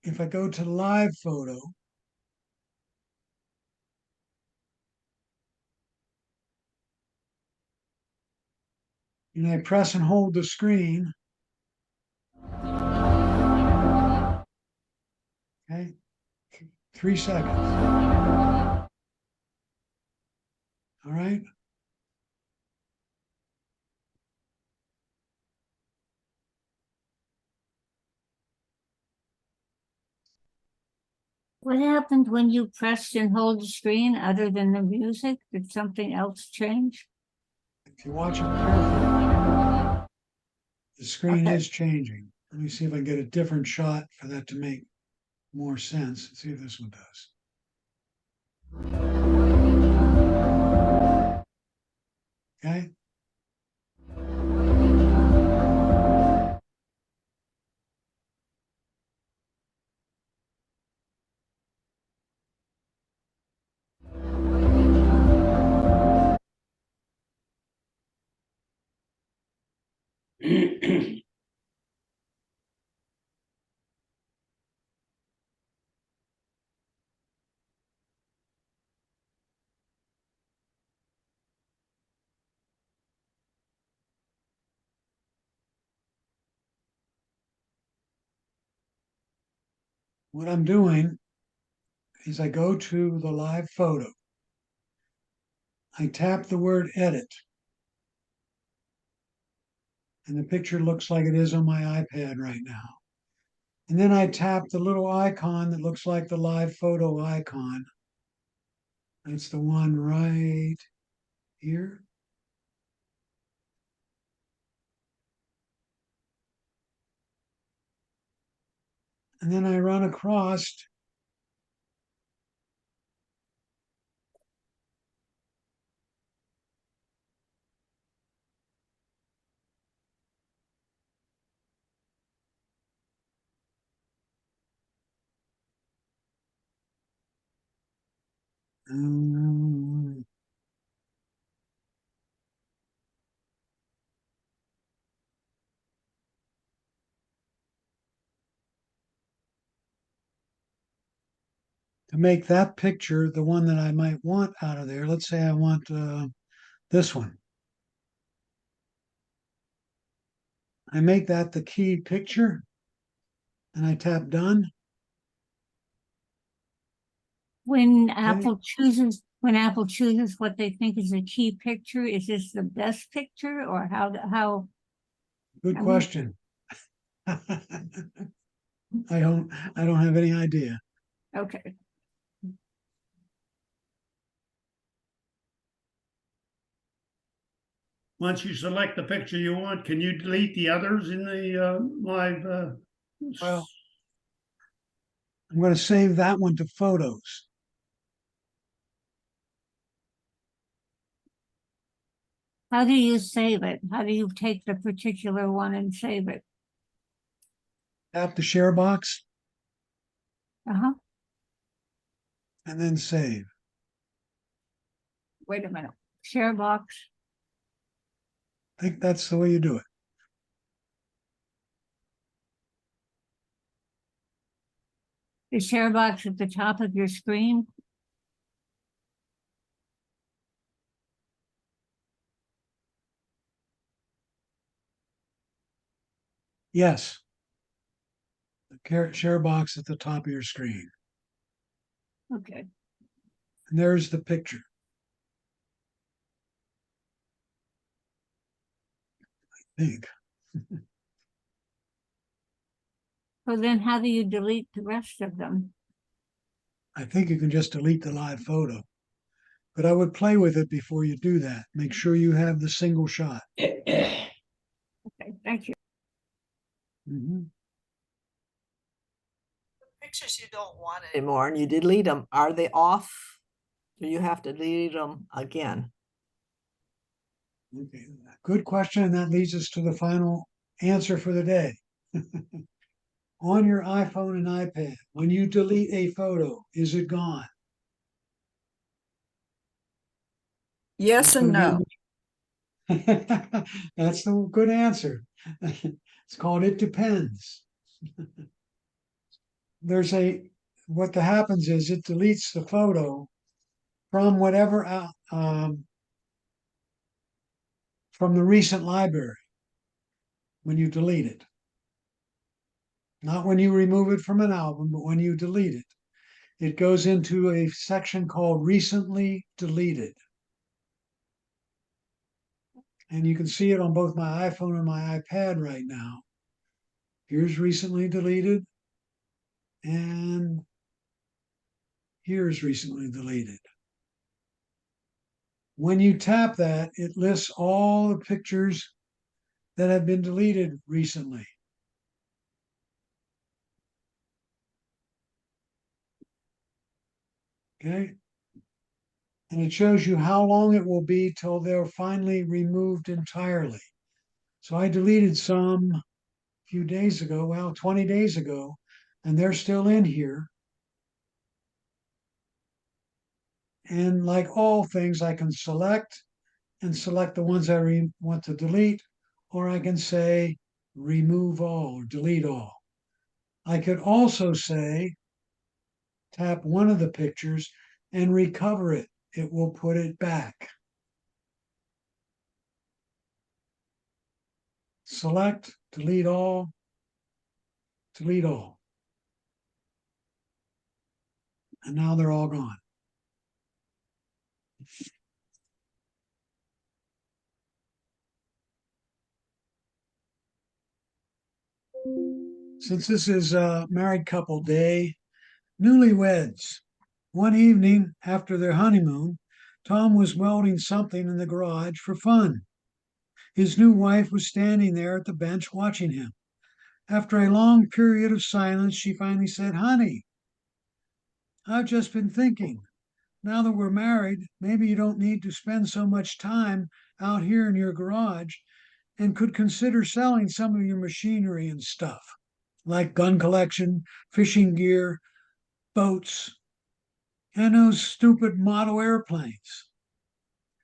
if I go to live photo, and I press and hold the screen, okay, 3 seconds. All right. What happened when you pressed and hold the screen other than the music? Did something else change? If you watch it carefully, the screen Okay. is changing. Let me see if I can get a different shot for that to make more sense. Let's see if this one does. Okay. What I'm doing is I go to the live photo. I tap the word edit. And the picture looks like it is on my iPad right now. And then I tap the little icon that looks like the live photo icon. That's the one right here. And then I run across um, to make that picture the one that I might want out of there. Let's say I want this one. I make that the key picture and I tap done. When Apple chooses what they think is a key picture, is this the best picture or how? Good I mean- question. I don't have any idea. Okay. Once you select the picture you want, can you delete the others in the live? Well, I'm going to save that one to photos. How do you save it? How do you take the particular one and save it? Tap the share box Uh-huh. and then save. Wait a minute. Share box. I think that's the way you do it. The share box at the top of your screen. Yes. The share box at the top of your screen. Okay. And there's the picture. I think. So then how do you delete the rest of them? I think you can just delete the live photo. But I would play with it before you do that. Make sure you have the single shot. Okay, thank you. Mhm. Pictures you don't want anymore and you delete them, are they off? Do you have to delete them again? Okay. Good question. And that leads us to the final answer for the day. On your iPhone and iPad, when you delete a photo, is it gone? Yes and no. That's the good answer. It's called It Depends. What happens is it deletes the photo from whatever, from the recent library when you delete it. Not when you remove it from an album, but when you delete it. It goes into a section called Recently Deleted. And you can see it on both my iPhone and my iPad right now. Here's recently deleted. And here's recently deleted. When you tap that, it lists all the pictures that have been deleted recently. Okay. And it shows you how long it will be till they're finally removed entirely. So I deleted some a few days ago, 20 days ago, and they're still in here. And like all things, I can select the ones I want to delete, or I can say remove all or delete all. I could also say, tap one of the pictures and recover it. It will put it back. Select, delete all, delete all. And now they're all gone. Since this is a married couple day, newlyweds. One evening after their honeymoon, Tom was welding something in the garage for fun. His new wife was standing there at the bench watching him. After a long period of silence, she finally said, "Honey, I've just been thinking. Now that we're married, maybe you don't need to spend so much time out here in your garage and could consider selling some of your machinery and stuff, like gun collection, fishing gear, boats, and those stupid model airplanes,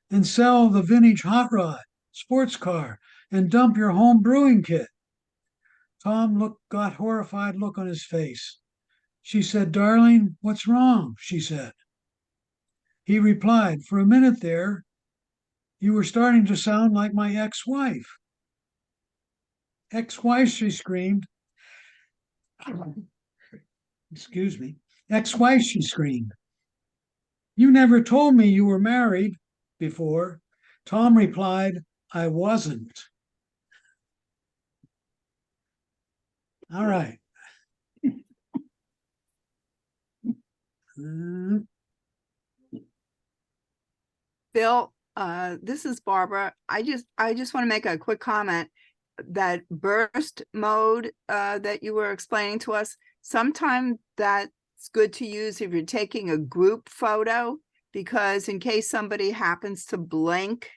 and sell the vintage hot rod, sports car, and dump your home brewing kit." Tom got horrified look on his face. She said, "Darling, what's wrong?" she said. He replied, "For a minute there, you were starting to sound like my ex-wife." "Ex-wife," she screamed. Excuse me. "Ex-wife," she screamed. "You never told me you were married before." Tom replied, "I wasn't." All right. Mm, Bill, this is Barbara. I just want to make a quick comment. That burst mode that you were explaining to us, sometimes that's good to use if you're taking a group photo, because in case somebody happens to blink,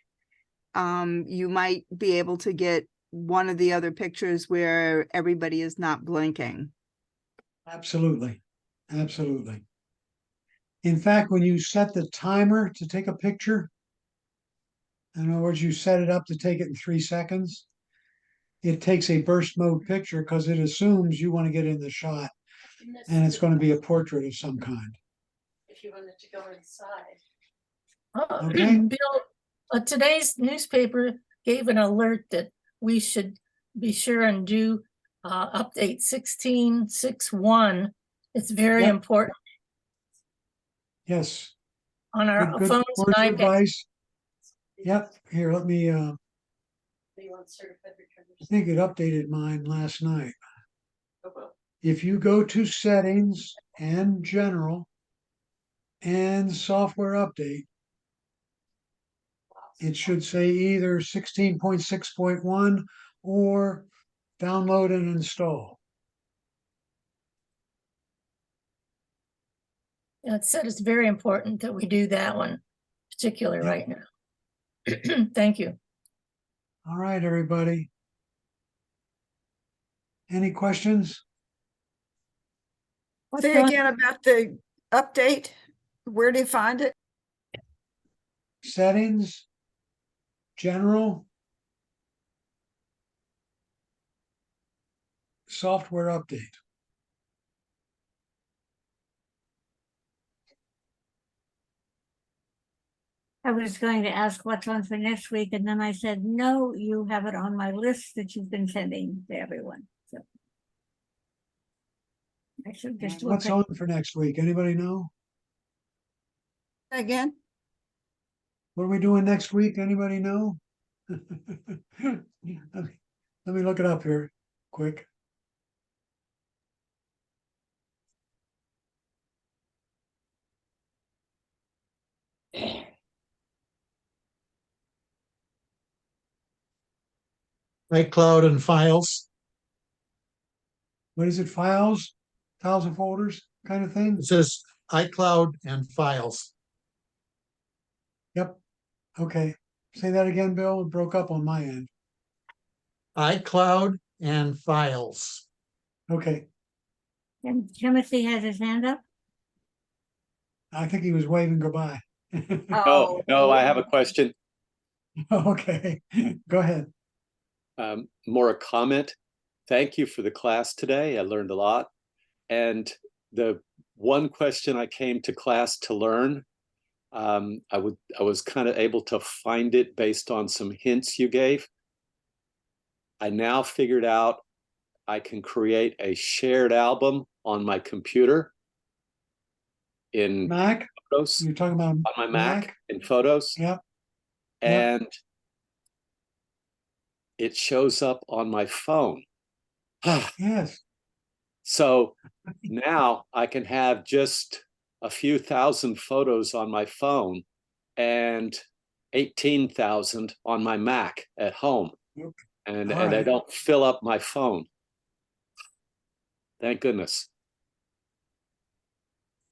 you might be able to get one of the other pictures where everybody is not blinking. Absolutely. Absolutely. In fact, when you set the timer to take a picture, in other words, you set it up to take it in 3 seconds, it takes a burst mode picture because it assumes you want to get in the shot and it's going to be a portrait of some kind. If you wanted to go inside. Okay. Bill, today's newspaper gave an alert that we should be sure and do update 16.6.1. It's very Yep. important Yes. on our Good phones words and of iPads. advice. Yep. Here, let me, I think it updated mine last night. If you go to settings and general and software update, it should say either 16.6.1 or download and install. It said it's very important that we do that one particular Yep. right now. Thank you. All right, everybody. Any questions? Say again about the update. Where do you find it? Settings, general, software update. I was going to ask what's on for next week, and then I said, no, you have it on my list that you've been sending to everyone, so. I should just look What's at, on for next week? Anybody know? Again? What are we doing next week? Anybody know? Let me look it up here quick. iCloud and files. What is it? Files and folders kind of thing? It says iCloud and files. Yep. Okay. Say that again, Bill. It broke up on my end. iCloud and files. Okay. and Timothy has his hand up. I think he was waving goodbye. No, I have a question. Okay. Go ahead. More a comment. Thank you for the class today. I learned a lot. And the one question I came to class to learn, I was kind of able to find it based on some hints you gave. I now figured out I can create a shared album on my computer in Mac? photos, You're talking about on my Mac in photos. Yep. And it shows up on my phone. Yes. So now I can have just a few thousand photos on my phone and 18,000 on my Mac at home. And they don't fill up my phone. Thank goodness.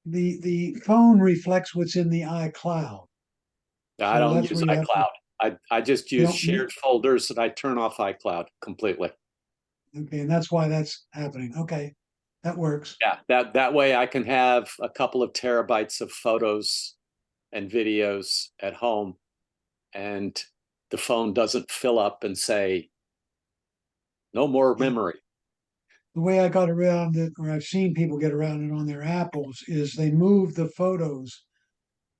The phone reflects what's in the iCloud. I So don't that's use where you have to- iCloud. I just You use don't shared folders and I turn off iCloud completely. Okay, and that's why that's happening. Okay, that works. Yeah, that way I can have a couple of terabytes of photos and videos at home, and the phone doesn't fill up and say, no more memory. the way I got around it, or I've seen people get around it on their Apples, is they move the photos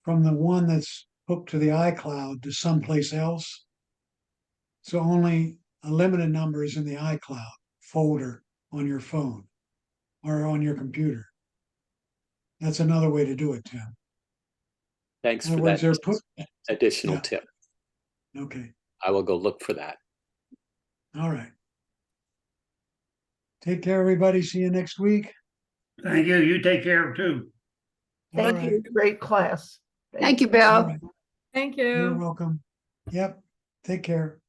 from the one that's hooked to the iCloud to someplace else. So only a limited number is in the iCloud folder on your phone or on your computer. That's another way to do it, Tim. Thanks In for other words, that they're additional yeah. tip. Okay, I will go look for that. all right. Take care, everybody. See you next week. Thank you. You take care too. All Thank right. you. Great class. Thank you, All Bill. right. Thank You're you. welcome. Yep. Take care.